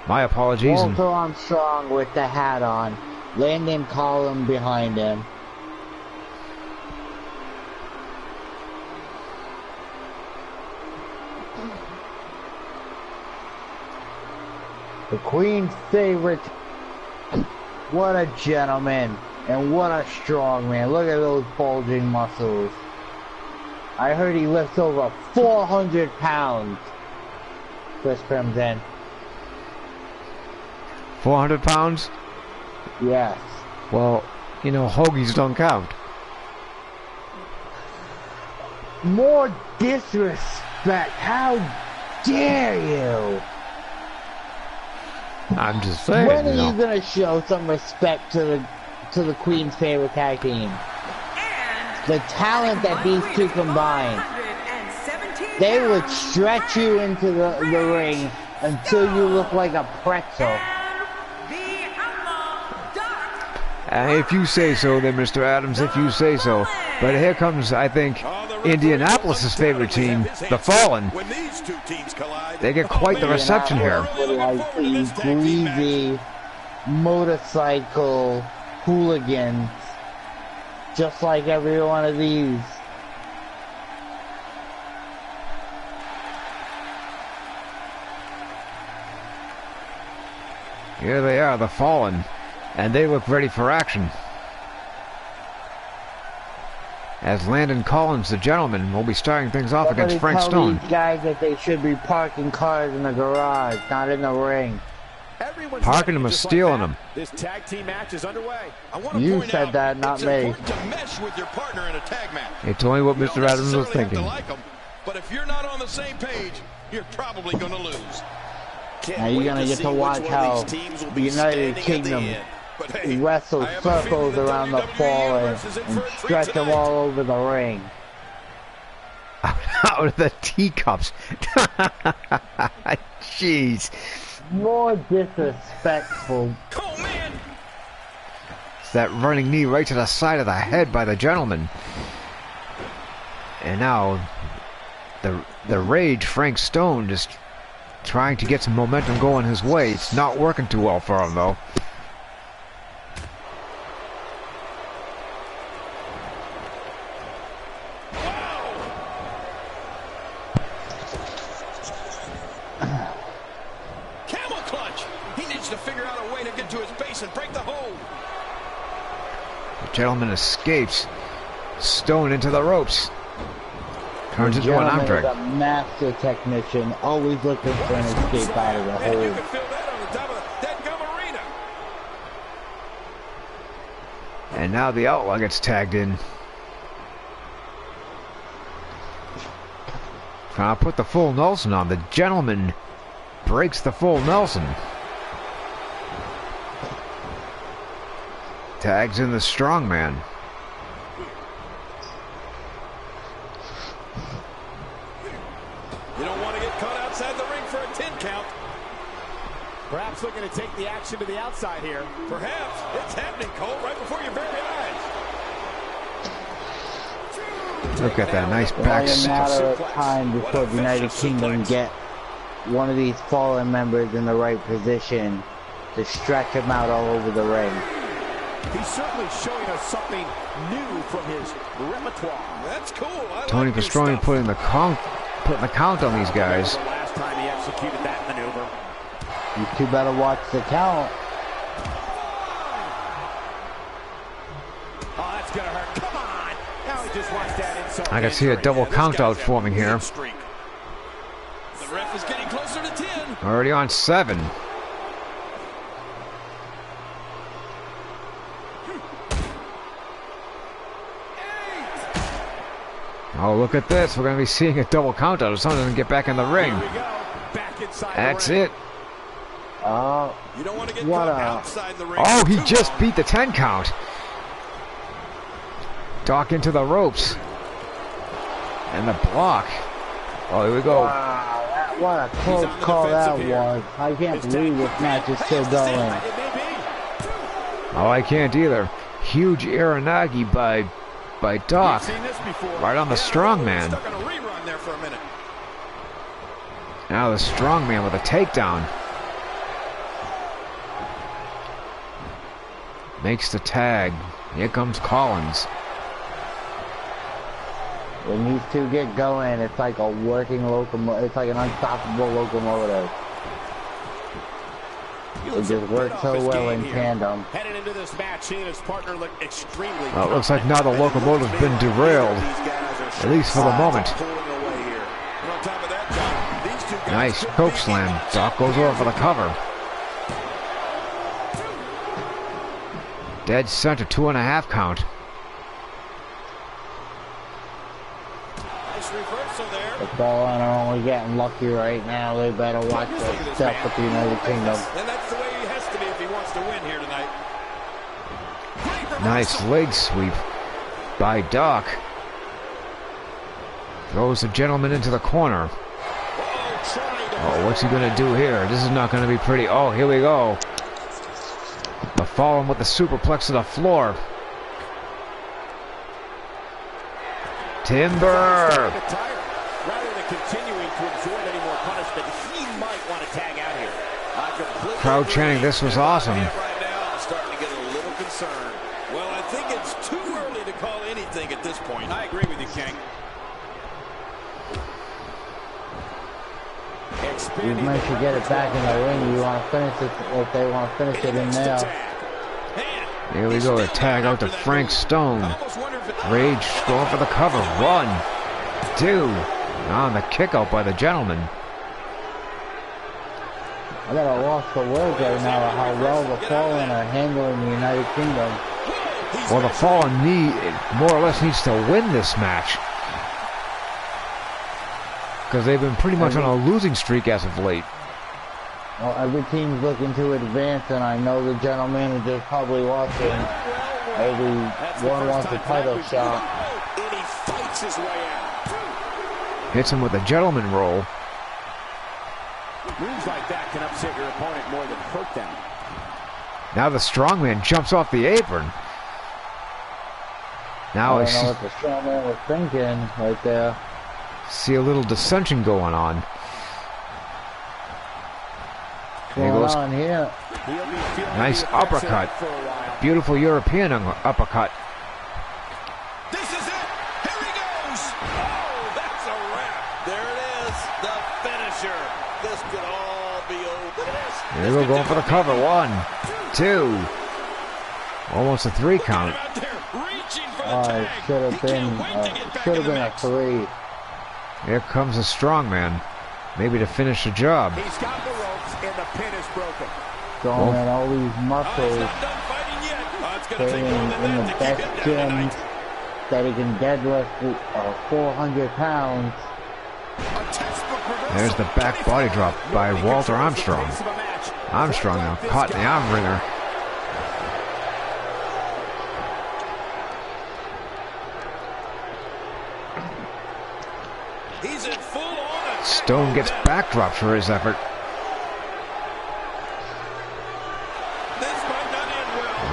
Speaker 1: My apologies.
Speaker 2: Walter Armstrong with the hat on. Landon Collins behind him. The Queen's favorite. What a gentleman. And what a strong man. Look at those bulging muscles. I heard he lifts over 400 pounds. Chris Crimson.
Speaker 1: 400 pounds?
Speaker 2: Yes.
Speaker 1: Well, you know, hoagies don't count.
Speaker 2: More disrespect. How dare you?
Speaker 1: I'm just saying.
Speaker 2: When are
Speaker 1: you know.
Speaker 2: you gonna show some respect to the Queen's favorite tag team? The talent that these two combine, they would stretch you into the ring until you look like a pretzel.
Speaker 1: If you say so, then, Mr. Adams, if you say so. But here comes, I think, Indianapolis's favorite team, the Fallen.
Speaker 3: When these two teams collide,
Speaker 1: They get quite the reception here.
Speaker 2: Like these greasy motorcycle hooligans, just like every one of these.
Speaker 1: Here they are, the Fallen. And they look ready for action. As Landon Collins, the gentleman, will be starting things off against Frank
Speaker 2: Tell
Speaker 1: Stone.
Speaker 2: these guys that they should be parking cars in the garage, not in the ring.
Speaker 3: everyone's
Speaker 1: Parking them or
Speaker 3: just
Speaker 1: stealing
Speaker 3: like
Speaker 1: them.
Speaker 3: that. This tag team match is underway. I want to
Speaker 2: You
Speaker 3: point
Speaker 2: said
Speaker 3: out,
Speaker 2: that, not
Speaker 3: it's
Speaker 2: me.
Speaker 3: important to mesh with your partner in a tag match.
Speaker 1: He told me what
Speaker 3: You
Speaker 1: Mr.
Speaker 3: don't
Speaker 1: Adams was
Speaker 3: necessarily have to
Speaker 1: thinking.
Speaker 3: like 'em, but if you're not on the same page, you're probably going to lose.
Speaker 2: Now you're gonna get to watch how the United Kingdom wrestle circles around the Fallen and stretch them all over the ring.
Speaker 1: Out of the teacups. Jeez.
Speaker 2: More disrespectful.
Speaker 3: Oh, man.
Speaker 1: It's that running knee right to the side of the head by the gentleman. And now, the rage, Frank Stone, just trying to get some momentum going his way. It's not working too well for him, though.
Speaker 3: Camel clutch. He needs to figure out a way to get to his base and break the hold.
Speaker 1: The gentleman escapes. Stone into the ropes. Turns into an arm
Speaker 2: Gentleman
Speaker 1: drag.
Speaker 2: is a master technician, always looking for an escape out of the
Speaker 3: And you
Speaker 2: hold.
Speaker 3: can feel that on the top of that gum arena.
Speaker 1: And now the Outlaw gets tagged in. Trying to put the full Nelson on. The gentleman breaks the full Nelson. Tags in the strongman.
Speaker 3: You don't want to get caught outside the ring for a 10 count.
Speaker 6: Perhaps looking to take the action to the outside here.
Speaker 3: Perhaps it's happening, Cole, right before your very eyes.
Speaker 1: Look at that nice back.
Speaker 2: Only a matter of time before the United Kingdom get one of these Fallen members in the right position to stretch him out all over the ring.
Speaker 6: He's certainly showing us something new from his repertoire.
Speaker 3: That's cool. I
Speaker 1: Tony
Speaker 3: like new
Speaker 1: Pastrana
Speaker 3: stuff.
Speaker 1: putting the count on these guys.
Speaker 6: The last time he executed that maneuver.
Speaker 2: You two better watch the count.
Speaker 6: Oh, that's gonna hurt. Come on! Now he just wants that insult.
Speaker 1: I can see a double count out forming here.
Speaker 3: Streak. The ref is getting closer to 10.
Speaker 1: Already on 7. Oh, look at this. We're going to be seeing a double count out if someone doesn't get back in the ring.
Speaker 6: Here we go. Back inside
Speaker 1: That's
Speaker 6: the ring.
Speaker 1: it.
Speaker 3: You don't want to get
Speaker 2: What
Speaker 3: caught
Speaker 2: a-
Speaker 3: outside the ring.
Speaker 1: Oh, he
Speaker 3: too
Speaker 1: just
Speaker 3: long.
Speaker 1: beat the 10 count. Doc into the ropes. And the block. Oh, here we go.
Speaker 2: Wow, what a close
Speaker 3: on the
Speaker 2: call that
Speaker 3: defensive here.
Speaker 2: was. I can't
Speaker 3: His
Speaker 2: believe
Speaker 3: tag
Speaker 2: this match is
Speaker 3: Hey,
Speaker 2: still
Speaker 3: it's the same.
Speaker 2: going.
Speaker 6: It may be.
Speaker 1: Oh, I can't either. Huge Aranagi by Doc.
Speaker 3: We've seen this before.
Speaker 1: Right on the
Speaker 3: Yeah,
Speaker 1: strongman.
Speaker 3: Stuck on a rerun there for a minute.
Speaker 1: Now the strongman with a takedown. Makes the tag. Here comes Collins.
Speaker 2: When these two get going, it's like a working locomotive. It's like an unstoppable locomotive. It just works so well in tandem.
Speaker 3: Heading into this match, he and his partner look extremely.
Speaker 1: Well, it looks like now the locomotive's been derailed, at least for the moment. Nice choke slam. Doc goes over for the cover. Dead center, 2.5 count.
Speaker 3: Nice reversal there.
Speaker 2: The Fallen are only getting lucky right now. They better watch their step with the United Kingdom.
Speaker 3: And that's the way he has to be if he wants to win here tonight.
Speaker 1: Nice leg sweep by Doc. Throws the gentleman into the corner. Oh, what's he gonna do here? This is not gonna be pretty. Oh, here we go. The Fallen with the superplex to the floor. Timber.
Speaker 3: Rather than continuing to absorb any more punishment, he might want to tag out here.
Speaker 1: Crowd chanting, this was awesome.
Speaker 4: Right now, I'm starting to get a little concerned.
Speaker 3: Well, I think it's too early to call anything at this point. I agree with you, King.
Speaker 2: You might should get it back in the ring. You want to finish it if they want to finish it in there.
Speaker 1: Here we go, a tag out to Frank Stone. Rage going for the cover. 1, 2. On the kick out by the gentleman.
Speaker 2: I got a loss for words right now of how well the Fallen are handling the United Kingdom.
Speaker 1: Well, the Fallen more or less needs to win this match, because they've been pretty much on a losing streak as of late.
Speaker 2: Well, every team's looking to advance, and I know the general manager's probably watching. Maybe one wants a title shot.
Speaker 3: And he fights his way out.
Speaker 1: Hits him with a gentleman roll.
Speaker 3: Moves like that can upset your opponent more than hurt them.
Speaker 1: Now the strongman jumps off the apron. Now
Speaker 2: I don't know what the strongman was thinking right there.
Speaker 1: See a little dissension going on. There
Speaker 2: Going
Speaker 1: goes.
Speaker 2: on here.
Speaker 1: Nice uppercut. Beautiful European uppercut.
Speaker 3: This is it. Here he goes. Oh, that's a wrap. There it is. The finisher. This could all be over.
Speaker 1: Here we go, going for the cover. 1, 2. Almost a 3 count.
Speaker 2: It should have been a 3.
Speaker 1: Here comes the strongman. Maybe to finish the job.
Speaker 3: He's got the ropes and the pin is broken.
Speaker 2: Throwing in all these muscles. Training in the best gyms that he can deadlift 400 pounds.
Speaker 1: There's the back body drop by Walter Armstrong. Armstrong now caught in the arm wringer. Stone gets backdropped for his effort.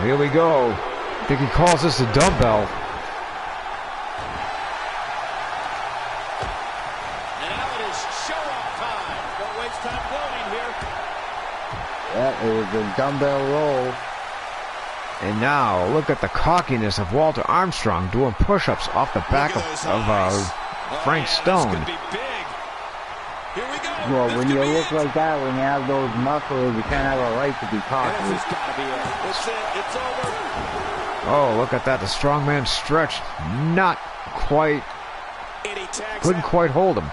Speaker 1: Here we go. I think he calls this a dumbbell.
Speaker 3: Now it is show-off time. Don't waste time gloating here.
Speaker 2: That is a dumbbell roll.
Speaker 1: And now look at the cockiness of Walter Armstrong doing push-ups off the back of Frank Stone.
Speaker 2: Well, when you look like that, when you have those muscles, you can't have a right to be cocky.
Speaker 3: It's over.
Speaker 1: Oh, look at that. The strongman stretched. Not quite. Couldn't quite hold him.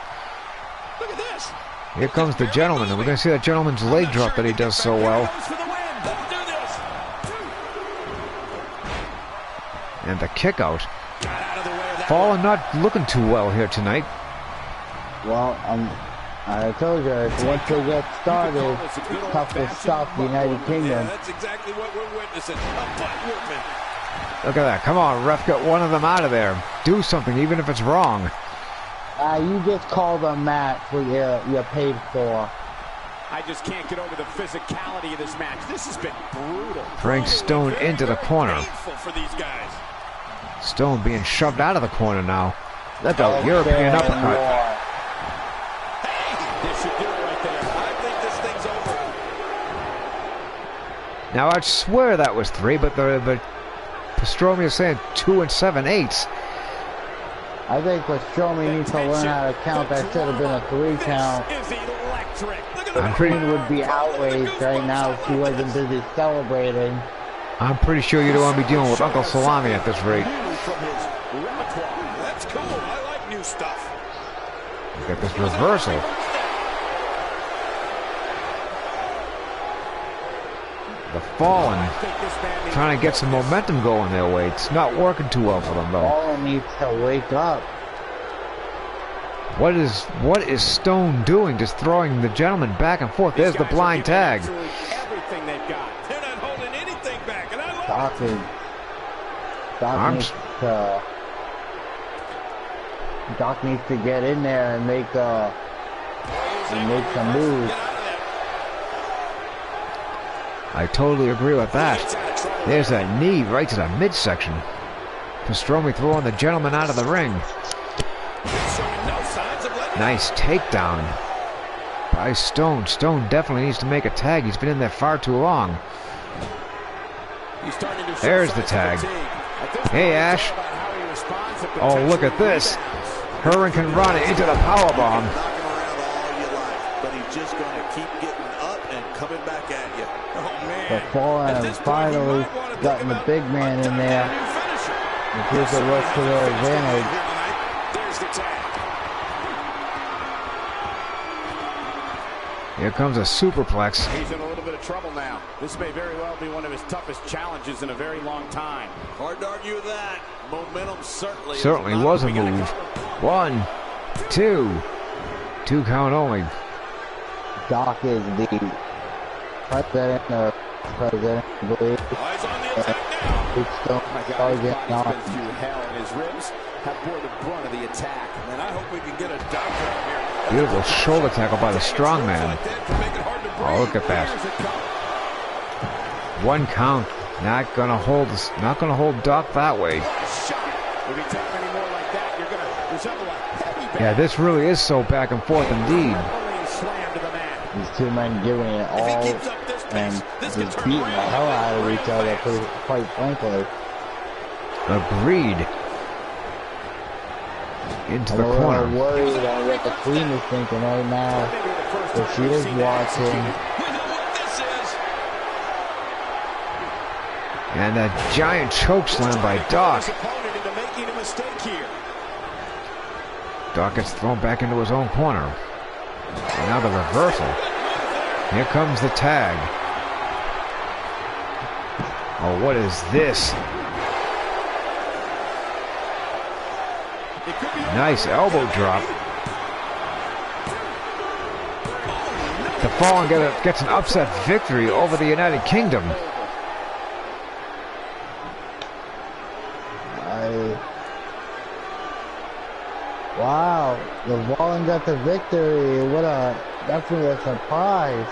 Speaker 3: Look at this.
Speaker 1: Here comes the gentleman. And we're going to see that gentleman's leg drop that he does so well. And the kick out. Fallen not looking too well here tonight.
Speaker 2: Well, I told you, once they get started, it's tough to stop the United Kingdom.
Speaker 3: Yeah, that's exactly what we're witnessing.
Speaker 1: Look at that. Come on, ref, get one of them out of there. Do something, even if it's wrong.
Speaker 2: You just call the match what you're paid for.
Speaker 3: I just can't get over the physicality of this match. This has been brutal.
Speaker 1: Frank Stone into the corner.
Speaker 3: For these guys.
Speaker 1: Stone being shoved out of the corner now. Look out, European uppercut.
Speaker 3: This should do it right there. I think this thing's over.
Speaker 1: Now I'd swear that was 3, but Pastrami is saying 2 7/8.
Speaker 2: I think Pastrami needs to learn how to count. That should have been a 3 count.
Speaker 4: This is electric. Look at
Speaker 1: I'm
Speaker 4: that.
Speaker 1: pretty.
Speaker 2: Queen would be outraged right now if she wasn't busy celebrating.
Speaker 1: I'm pretty sure you don't want to be dealing with Uncle Salami at this rate.
Speaker 4: New from his repertoire.
Speaker 3: That's cool. I like new stuff.
Speaker 1: Look at this reversal. The Fallen
Speaker 4: I think this man needs
Speaker 1: trying to get some momentum going their way. It's not working too well for them though.
Speaker 2: Fallen needs to wake up.
Speaker 1: What is Stone doing? Just throwing the gentleman back and forth. There's the
Speaker 4: guys are
Speaker 1: blind
Speaker 4: giving
Speaker 1: tag.
Speaker 4: absolutely everything they've got.
Speaker 3: They're not holding anything back, and I love
Speaker 1: Arms.
Speaker 2: Doc needs to get in there and make some moves.
Speaker 1: I totally agree with that. There's a knee right to the midsection. Pastrami throwing the gentleman out of the ring.
Speaker 3: showing no signs of letting
Speaker 1: Nice takedown by Stone. Stone definitely needs to make a tag. He's been in there far too long.
Speaker 4: He's starting to show
Speaker 1: There's the
Speaker 4: signs of
Speaker 1: tag.
Speaker 4: fatigue. At this
Speaker 1: Hey,
Speaker 4: point, it's
Speaker 1: Ash.
Speaker 4: all about how he responds and
Speaker 1: Oh, look at
Speaker 4: potentially
Speaker 1: this.
Speaker 4: rebounds.
Speaker 1: Hurricane Run into the powerbomb.
Speaker 3: knock him around all you like, but he's just going to keep getting up and coming back at you. Oh, man.
Speaker 2: The Fallen
Speaker 3: At
Speaker 2: have
Speaker 3: this point,
Speaker 2: finally
Speaker 3: you might wanna
Speaker 2: gotten the
Speaker 3: think
Speaker 2: big
Speaker 3: about
Speaker 2: man in
Speaker 3: attacking
Speaker 2: there.
Speaker 3: a new finisher.
Speaker 2: Here's a look to their advantage.
Speaker 4: There's the tag.
Speaker 1: Here comes a superplex.
Speaker 4: He's in a little bit of trouble now. This may very well be one of his toughest challenges in a very long time.
Speaker 3: Hard to argue with that. Momentum certainly.
Speaker 1: Certainly
Speaker 3: is not
Speaker 1: was a
Speaker 3: beginning to
Speaker 1: move.
Speaker 3: come.
Speaker 1: 1, 2. 2 count only.
Speaker 2: Doc is the president, I believe.
Speaker 3: Eyes on the attack now.
Speaker 2: Big Stone
Speaker 4: My God, his
Speaker 2: target
Speaker 4: body's
Speaker 2: now.
Speaker 4: been through hell, and his ribs have bore the brunt of the attack.
Speaker 3: And I hope we can get a doctor out here.
Speaker 1: Beautiful shoulder tackle by the strongman.
Speaker 3: Like that can make it hard to breathe.
Speaker 1: Oh, look at that.
Speaker 4: Here's it coming.
Speaker 1: 1 count. Not gonna hold Doc that way.
Speaker 4: What a shot. If you take any more like that, you're going to resemble a heavy bag.
Speaker 1: Yeah, this really is so back and forth indeed.
Speaker 4: Rolling slam to the man.
Speaker 2: These two men giving it
Speaker 3: If he
Speaker 2: all
Speaker 3: keeps up this
Speaker 2: and
Speaker 3: pace, this could
Speaker 2: just
Speaker 3: turn
Speaker 2: beating the
Speaker 3: around
Speaker 2: hell out of
Speaker 3: real
Speaker 2: each other,
Speaker 3: fast.
Speaker 2: quite frankly.
Speaker 1: Agreed. Into
Speaker 2: I'm
Speaker 1: the
Speaker 2: a little
Speaker 1: corner.
Speaker 2: worried on what the Queen is thinking right now.
Speaker 4: Maybe the first
Speaker 2: If
Speaker 4: time
Speaker 2: she
Speaker 4: we've
Speaker 2: is
Speaker 4: seen that
Speaker 2: watching,
Speaker 3: We know what this is.
Speaker 1: And a giant choke slam by Doc.
Speaker 4: His opponent into making a mistake here.
Speaker 1: Doc gets thrown back into his own corner. And now the reversal. Here comes the tag. Oh, what is this?
Speaker 4: It could be
Speaker 1: Nice elbow drop. The Fallen gets an upset victory over the United Kingdom.
Speaker 2: Wow, the Fallen got the victory. Definitely a surprise.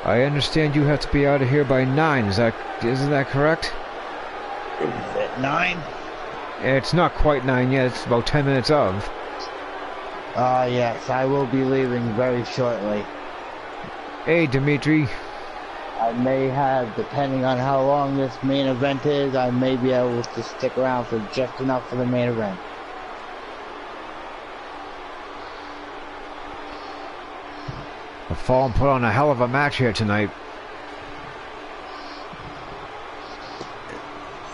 Speaker 1: I understand you have to be out of here by 9. Isn't that correct?
Speaker 2: Is it 9?
Speaker 1: It's not quite 9 yet. It's about 10 minutes of.
Speaker 2: Yes, I will be leaving very shortly.
Speaker 1: Hey, Dimitri.
Speaker 2: I may have, depending on how long this main event is, I may be able to stick around for just enough for the main event.
Speaker 1: The Fallen put on a hell of a match here tonight.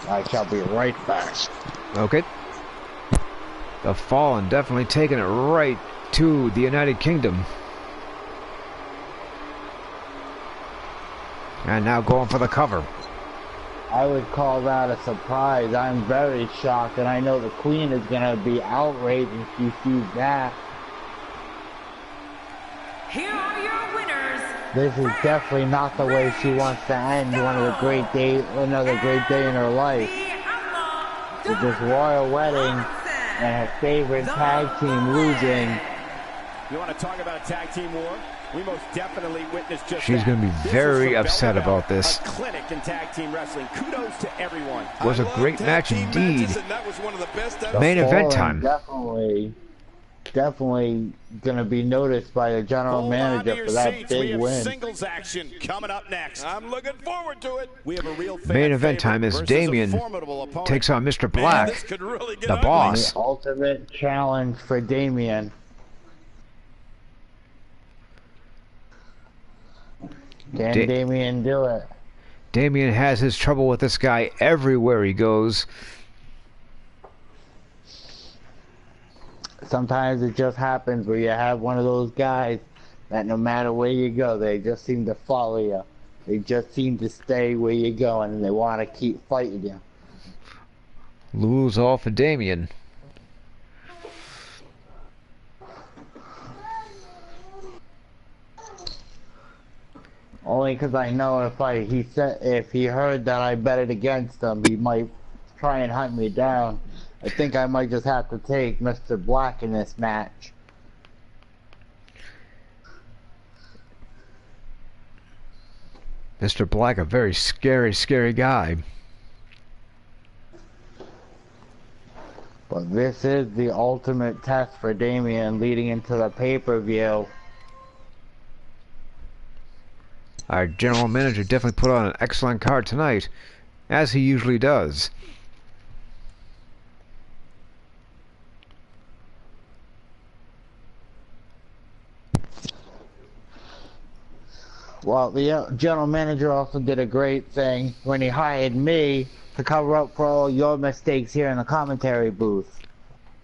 Speaker 2: I shall be right back.
Speaker 1: Okay. The Fallen definitely taking it right to the United Kingdom. And now going for the cover.
Speaker 2: I would call that a surprise. I'm very shocked, and I know the Queen is going to be outraged if she sees that.
Speaker 7: Here are your winners.
Speaker 2: This is definitely not the way she wants to end another great day in her life. With this royal wedding and her favorite tag team losing.
Speaker 4: You want to talk about a tag team war?
Speaker 6: We most definitely witnessed just
Speaker 1: She's
Speaker 6: that.
Speaker 1: going to be
Speaker 6: This
Speaker 1: very
Speaker 6: was,
Speaker 1: upset about this.
Speaker 6: a clinic in tag team wrestling. Kudos to everyone.
Speaker 1: Was a great match indeed.
Speaker 3: That was one of the best
Speaker 1: Main event
Speaker 2: Fallen
Speaker 1: time.
Speaker 2: definitely gonna be noticed by the general
Speaker 4: Hold on to
Speaker 2: manager
Speaker 4: your
Speaker 2: for that
Speaker 4: seats. We
Speaker 2: big
Speaker 4: have
Speaker 2: win.
Speaker 4: singles action coming up next. I'm looking forward to it.
Speaker 6: We have a real
Speaker 1: Main event time is
Speaker 4: versus a
Speaker 1: Damien
Speaker 4: formidable opponent.
Speaker 1: takes on Mr.
Speaker 4: Man,
Speaker 1: Black,
Speaker 4: this could really get
Speaker 1: the
Speaker 4: ugly.
Speaker 1: boss.
Speaker 2: The ultimate challenge for Damien. Can Damien do it?
Speaker 1: Damien has his trouble with this guy everywhere he goes.
Speaker 2: Sometimes it just happens where you have one of those guys that no matter where you go, they just seem to follow you. They just seem to stay where you're going, and they want to keep fighting you.
Speaker 1: Lose all for Damien.
Speaker 2: Only because I know if he heard that I bet it against him, he might try and hunt me down. I think I might just have to take Mr. Black in this match.
Speaker 1: Mr. Black, a very scary, scary guy.
Speaker 2: But this is the ultimate test for Damien leading into the pay-per-view.
Speaker 1: Our general manager definitely put on an excellent card tonight, as he usually does.
Speaker 2: Well, the general manager also did a great thing when he hired me to cover up for all your mistakes here in the commentary booth.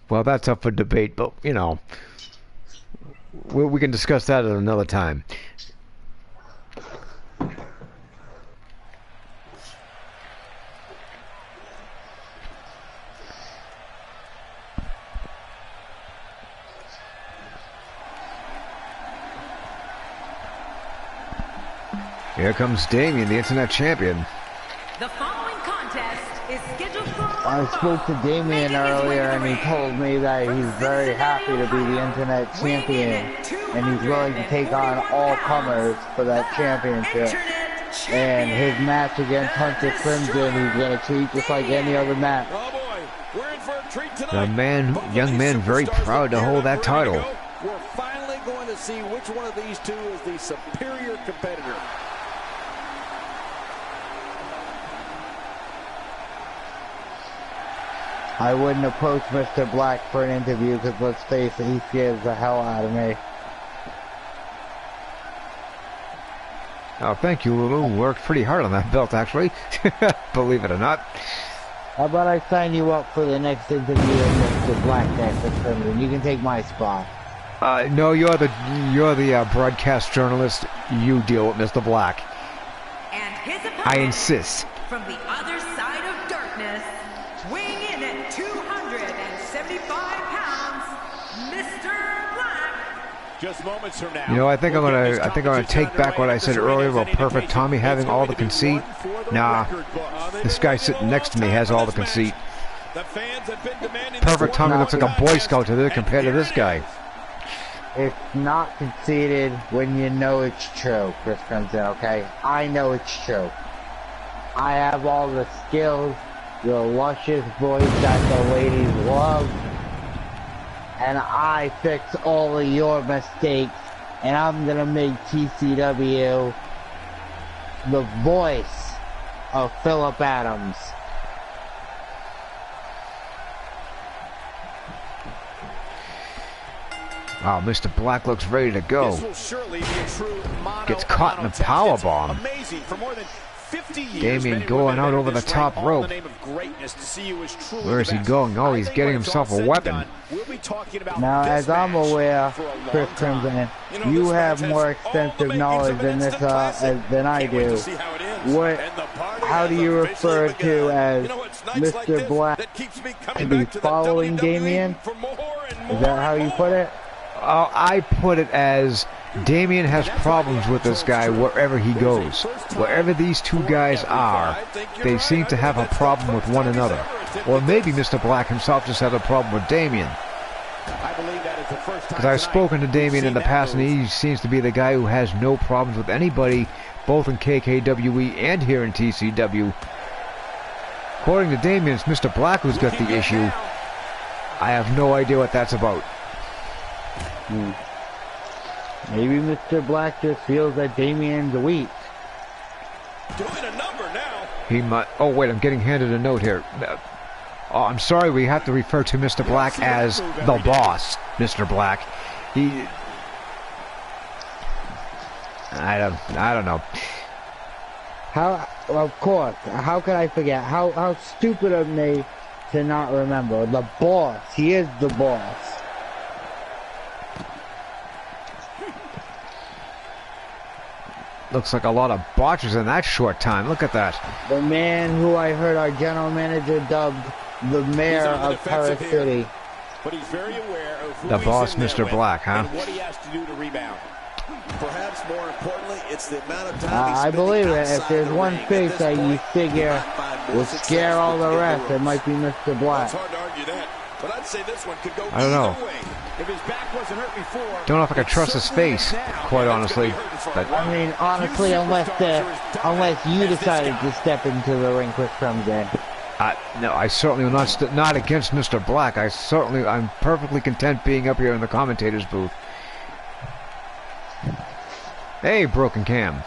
Speaker 1: Well, that's up for debate, but, you know, we can discuss that at another time. Here comes Damien, the Internet Champion.
Speaker 7: The following contest is scheduled for
Speaker 2: I spoke to Damien earlier and he told me that he's very happy to be the Internet Champion and he's willing to take on all comers for that championship. And his match against Hunter Crimson, he's going to treat just like any other match.
Speaker 3: Oh boy, we're in for a treat tonight.
Speaker 1: Young man, very proud to hold that title.
Speaker 4: We're finally going to see which one of these two is the superior competitor.
Speaker 2: I wouldn't approach Mr. Black for an interview because let's face it, he scares the hell out of me.
Speaker 1: Oh, thank you, Lulu. Worked pretty hard on that belt, actually. Believe it or not.
Speaker 2: How about I sign you up for the next interview with Mr. Black there for Crimson? You can take my spot.
Speaker 1: No, you're the broadcast journalist. You deal with Mr. Black.
Speaker 7: And his opponent,
Speaker 1: I insist.
Speaker 7: from the other side of darkness, weighing in at 275 pounds, Mr. Black.
Speaker 6: Just moments from now.
Speaker 1: You know, I think I'm gonna take back what I said earlier about Perfect Tommy having all the conceit. Nah, this guy sitting next to me has all the conceit.
Speaker 3: The fans have been demanding
Speaker 1: Perfect Tommy looks like a Boy Scout to this compared to this guy.
Speaker 2: It's not conceited when you know it's true, Chris Crimson, okay? I know it's true. I have all the skills, your luscious voice that the ladies love, and I fix all of your mistakes, and I'm gonna make TCW the voice of Phillip Adams.
Speaker 1: Wow, Mr. Black looks ready to go.
Speaker 4: This will surely be a true mono
Speaker 1: Gets caught in a
Speaker 4: test.
Speaker 1: power
Speaker 4: It's
Speaker 1: bomb.
Speaker 4: Amazing. For more than 50 years,
Speaker 1: Damien
Speaker 4: many
Speaker 1: going
Speaker 4: women
Speaker 1: out
Speaker 4: have
Speaker 1: over the
Speaker 4: entered this
Speaker 1: top
Speaker 4: ring all in
Speaker 1: rope.
Speaker 4: the name of greatness to see who is truly
Speaker 1: Where is
Speaker 4: the
Speaker 1: he
Speaker 4: best.
Speaker 1: going? Oh,
Speaker 4: I
Speaker 1: he's
Speaker 4: think
Speaker 1: getting
Speaker 4: when it's
Speaker 1: himself
Speaker 4: all
Speaker 1: a
Speaker 4: said and
Speaker 1: weapon.
Speaker 4: done, we'll be talking about
Speaker 2: Now,
Speaker 4: this
Speaker 2: as I'm
Speaker 4: match
Speaker 2: aware,
Speaker 4: for a long
Speaker 2: Chris
Speaker 4: time.
Speaker 2: Crimson,
Speaker 3: You know,
Speaker 2: you
Speaker 3: this
Speaker 2: have
Speaker 3: match
Speaker 2: more
Speaker 3: has all the
Speaker 2: extensive
Speaker 3: makings
Speaker 2: knowledge
Speaker 3: of an
Speaker 2: in this
Speaker 3: instant classic.
Speaker 2: than I
Speaker 3: Can't wait to
Speaker 2: do.
Speaker 3: see how it ends.
Speaker 2: What?
Speaker 3: And the party
Speaker 2: How do
Speaker 3: has
Speaker 2: you
Speaker 3: officially
Speaker 2: refer to
Speaker 3: begun.
Speaker 2: as
Speaker 3: You know, it's nights like
Speaker 2: Mr.
Speaker 3: this
Speaker 2: Black
Speaker 3: that keeps me
Speaker 2: to
Speaker 3: coming
Speaker 2: be
Speaker 3: back to the
Speaker 2: following
Speaker 3: WWE
Speaker 2: Damien?
Speaker 3: for more and more
Speaker 2: Is that how
Speaker 3: and
Speaker 2: you
Speaker 3: more.
Speaker 2: put it?
Speaker 1: I put it as Damien has problems with this guy wherever he goes. Wherever these two guys are, they seem to have a problem with one another. Or maybe Mr. Black himself just had a problem with Damien.
Speaker 6: I believe that is the first time
Speaker 1: Because I've spoken to Damien in the past, and he seems to be the guy who has no problems with anybody, both in KKWE and here in TCW. According to Damien, it's Mr. Black who's got the issue. I have no idea what that's about.
Speaker 2: Maybe Mr. Black just feels that Damien's weak.
Speaker 4: Doing a number now.
Speaker 1: He might. Oh wait, I'm getting handed a note here. Oh, I'm sorry, we have to refer to Mr. Black as the boss, Mr. Black. I don't know.
Speaker 2: How, of course, how could I forget? How stupid of me to not remember. The boss. He is the boss.
Speaker 1: Looks like a lot of botches in that short time. Look at that.
Speaker 2: The man who I heard our general manager dubbed the mayor of Paris City.
Speaker 6: But he's very aware of who
Speaker 1: The
Speaker 6: he's
Speaker 1: boss,
Speaker 6: in there
Speaker 1: Mr.
Speaker 6: with
Speaker 1: Black, huh?
Speaker 6: and what he has to do to rebound.
Speaker 3: Perhaps more importantly, it's the amount of time
Speaker 2: I believe it. If there's one face that you figure will scare all the rest, it might be Mr. Black.
Speaker 4: It's hard to argue that, but I'd say this one could go
Speaker 1: I don't know.
Speaker 4: either way.
Speaker 6: If his back wasn't hurt before,
Speaker 1: Don't know if I can trust his face, quite honestly. But
Speaker 2: I mean, honestly, unless you decided to step into the ring quick from there.
Speaker 1: no, I certainly will not against Mr. Black. I'm perfectly content being up here in the commentator's booth. Hey, Broken Cam.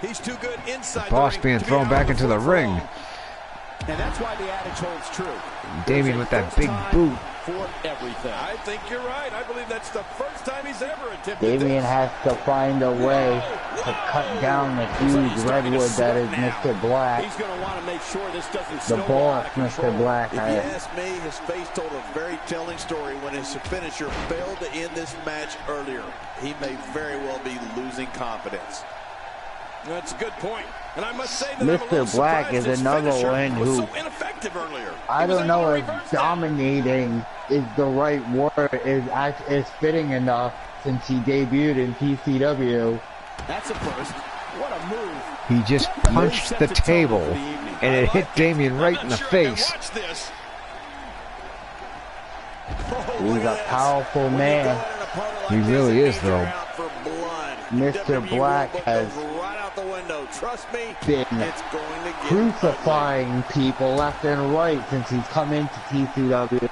Speaker 4: He's too good inside
Speaker 1: Boss
Speaker 4: the ring
Speaker 1: being
Speaker 4: to be
Speaker 1: thrown
Speaker 4: out
Speaker 1: back
Speaker 4: on
Speaker 1: into the
Speaker 4: floor for
Speaker 1: ring.
Speaker 4: long.
Speaker 6: and that's why the adage holds true.
Speaker 1: Damien with that big boot.
Speaker 6: For everything.
Speaker 4: I think you're right. I believe that's the first time he's ever attempted
Speaker 2: Damien
Speaker 4: this.
Speaker 2: has to find a way to cut down the huge redwood that is Mr. Black.
Speaker 6: He's going to want to make sure this doesn't
Speaker 2: The
Speaker 6: snowball out
Speaker 2: boss,
Speaker 6: of control.
Speaker 2: Mr. Black.
Speaker 3: If you ask me, his face told a very telling story when his finisher failed to end this match earlier. He may very well be losing confidence.
Speaker 4: That's a good point. And I must say that
Speaker 2: Mr. Black is another one
Speaker 4: was
Speaker 2: who,
Speaker 4: so ineffective earlier.
Speaker 2: I
Speaker 4: He was
Speaker 2: don't know
Speaker 4: able to
Speaker 2: if
Speaker 4: reverse that.
Speaker 2: dominating is the right word, is fitting enough since he debuted in TCW.
Speaker 6: That's a first. What a move.
Speaker 1: He just punched the table, and it hit Damien right in the face.
Speaker 4: Watch this.
Speaker 2: He's a powerful man.
Speaker 1: He really is, though.
Speaker 2: Mr. Black has
Speaker 3: right out the window. Trust me,
Speaker 2: been
Speaker 3: it's going to get
Speaker 2: crucifying people left and right since he's come into TCW.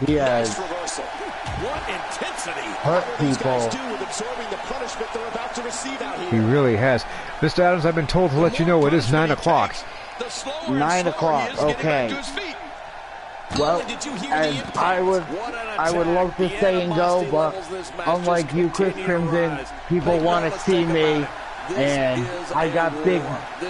Speaker 2: He has
Speaker 4: Nice reversal. What intensity.
Speaker 2: hurt
Speaker 6: These guys
Speaker 2: people.
Speaker 6: do with absorbing the punishment they're about to receive out
Speaker 1: He
Speaker 6: here.
Speaker 1: really has. Mr. Adams, I've been told to let you know it is 9 o'clock.
Speaker 4: The slower and
Speaker 2: 9
Speaker 4: slower
Speaker 2: o'clock,
Speaker 4: he is getting
Speaker 2: okay.
Speaker 4: back to his feet.
Speaker 2: Well,
Speaker 6: Did you hear the
Speaker 2: and
Speaker 6: impact?
Speaker 2: I would love to stay and go, but unlike you, Chris Crimson, people want to see me, and I got big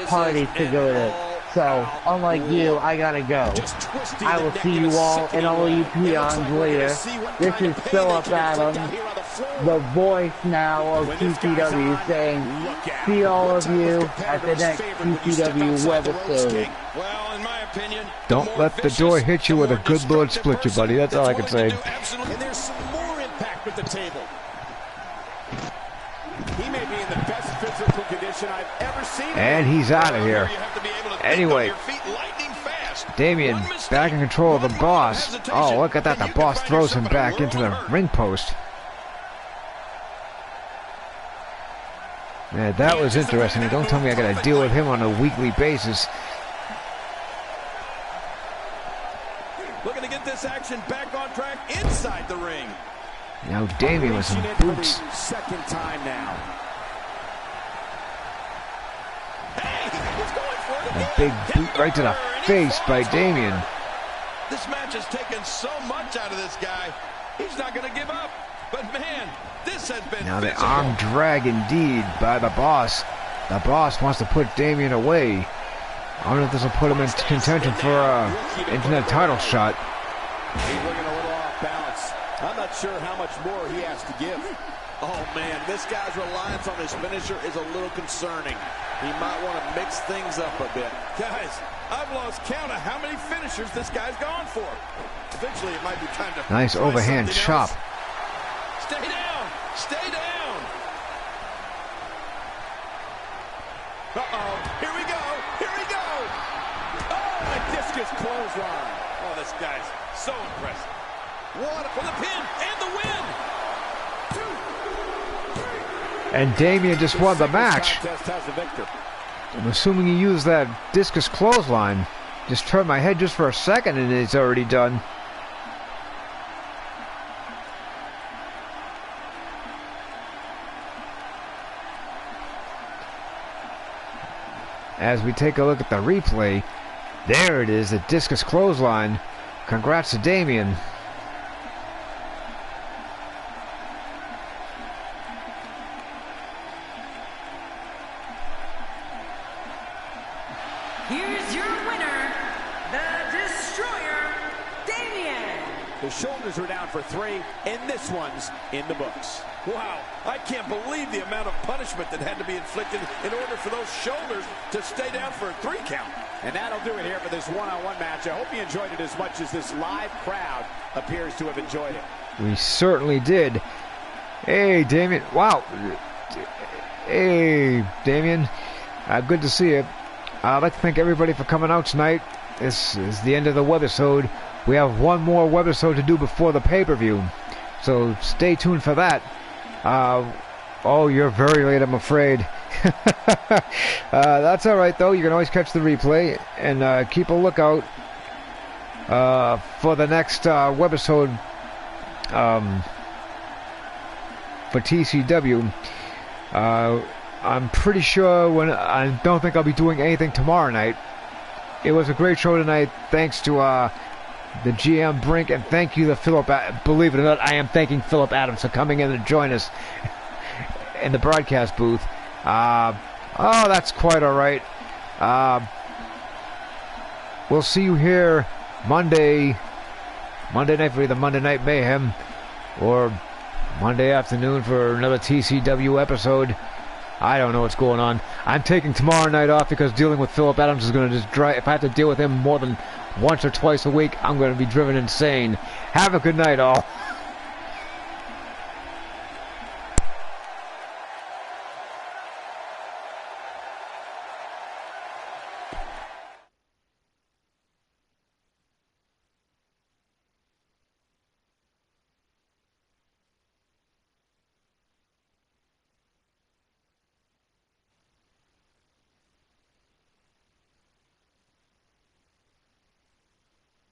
Speaker 2: parties to go to. So, unlike you, I gotta go.
Speaker 6: Just twisting
Speaker 2: I
Speaker 6: the
Speaker 2: will
Speaker 6: neck
Speaker 2: see
Speaker 6: in a
Speaker 2: you all
Speaker 6: sickening
Speaker 2: in all
Speaker 6: way.
Speaker 2: you
Speaker 6: It looks
Speaker 2: peons
Speaker 6: like we're
Speaker 2: later.
Speaker 6: gonna see what
Speaker 2: This
Speaker 6: kind
Speaker 2: is
Speaker 6: of pain
Speaker 2: Philip
Speaker 6: they can inflict
Speaker 2: Adams,
Speaker 6: out here on the floor.
Speaker 2: the voice now of
Speaker 6: When this guy's
Speaker 2: TCW,
Speaker 6: on,
Speaker 2: saying,
Speaker 6: look out.
Speaker 2: see all
Speaker 6: What
Speaker 2: of
Speaker 6: type of
Speaker 2: you
Speaker 6: competitor
Speaker 2: at the
Speaker 6: is
Speaker 2: next
Speaker 6: favored when you step
Speaker 2: TCW
Speaker 6: outside the ropes,
Speaker 2: webisode.
Speaker 6: King?
Speaker 4: Well, in my opinion,
Speaker 1: Don't
Speaker 4: the more
Speaker 1: let the
Speaker 4: vicious,
Speaker 1: door hit you
Speaker 4: the
Speaker 1: with a
Speaker 4: more
Speaker 1: good Lord
Speaker 4: destructive
Speaker 1: split you, buddy.
Speaker 4: person
Speaker 1: That's all I can
Speaker 4: that's willing
Speaker 1: say.
Speaker 4: to do absolutely
Speaker 6: And there's some more impact with the table. He may be in the best physical condition I've ever seen him.
Speaker 1: And he's out of here.
Speaker 4: You have to be able to
Speaker 1: Anyway,
Speaker 4: think on your feet lightning fast.
Speaker 1: Damien
Speaker 4: One mistake,
Speaker 1: back in control of the
Speaker 4: one
Speaker 1: boss.
Speaker 4: hesitation,
Speaker 1: Oh, look at that.
Speaker 4: and
Speaker 1: The
Speaker 4: you can
Speaker 1: boss
Speaker 4: find
Speaker 1: throws him
Speaker 4: yourself in a
Speaker 1: back into
Speaker 4: world
Speaker 1: the
Speaker 4: of hurt.
Speaker 1: ring post. Yeah, that was interesting. Don't tell me I gotta deal with him on a weekly basis.
Speaker 4: Looking to get this action back on track inside the ring.
Speaker 1: Now Damien with some
Speaker 6: Reaching it for
Speaker 1: boots.
Speaker 6: the second time now.
Speaker 4: Hey, he's going for it
Speaker 1: A
Speaker 4: again.
Speaker 1: big
Speaker 4: Hit
Speaker 1: boot right to the
Speaker 4: and he
Speaker 1: face by
Speaker 4: falls.
Speaker 1: Damien.
Speaker 4: This match has taken so much out of this guy. He's not going to give up. But man, this has been
Speaker 1: Now the
Speaker 4: physical.
Speaker 1: arm drag indeed by the boss. The boss wants to put Damien away. I don't know if this will put him in contention for a internet title shot.
Speaker 6: He's looking a little off balance. I'm not sure how much more he has to give.
Speaker 3: Oh man, this guy's reliance on his finisher is a little concerning. He might want to mix things up a bit.
Speaker 4: Guys, I've lost count of how many finishers this guy's gone for. Eventually, it might be time to
Speaker 1: Nice
Speaker 4: try
Speaker 1: overhand
Speaker 4: something
Speaker 1: chop.
Speaker 4: else. Stay down. Stay down. Uh-oh. Here we go. Here we go.
Speaker 6: Oh, a discus clothesline.
Speaker 3: Oh, this guy's so impressive. One for the pin and the win.
Speaker 1: And Damien just won the match.
Speaker 6: Contest has the victor.
Speaker 1: I'm assuming he used that discus clothesline. Just turned my head just for a second and it's already done. As we take a look at the replay, there it is, the discus clothesline. Congrats to Damien.
Speaker 7: Here's your winner, the Destroyer, Damien.
Speaker 6: The shoulders are down for 3, and this one's in the books.
Speaker 3: Wow, I can't believe the amount of punishment that had to be inflicted in order for those shoulders to stay down for a 3 count.
Speaker 6: And that'll do it here for this one-on-one match. I hope you enjoyed it as much as this live crowd appears to have enjoyed it.
Speaker 1: We certainly did. Hey, Damien. Wow. Hey, Damien. Good to see you. I'd like to thank everybody for coming out tonight. This is the end of the webisode. We have one more webisode to do before the pay-per-view. So stay tuned for that. Oh, you're very late, I'm afraid. That's all right, though. You can always catch the replay and keep a lookout for the next webisode for TCW. I'm pretty sure I don't think I'll be doing anything tomorrow night. It was a great show tonight. Thanks to the GM Brink, and thank you to Philip. Believe it or not, I am thanking Philip Adams for coming in to join us in the broadcast booth. Oh, that's quite all right. We'll see you here Monday night for either Monday Night Mayhem or Monday afternoon for another TCW episode. I don't know what's going on. I'm taking tomorrow night off because dealing with Philip Adams is going to just drive. If I have to deal with him more than once or twice a week, I'm going to be driven insane. Have a good night, all.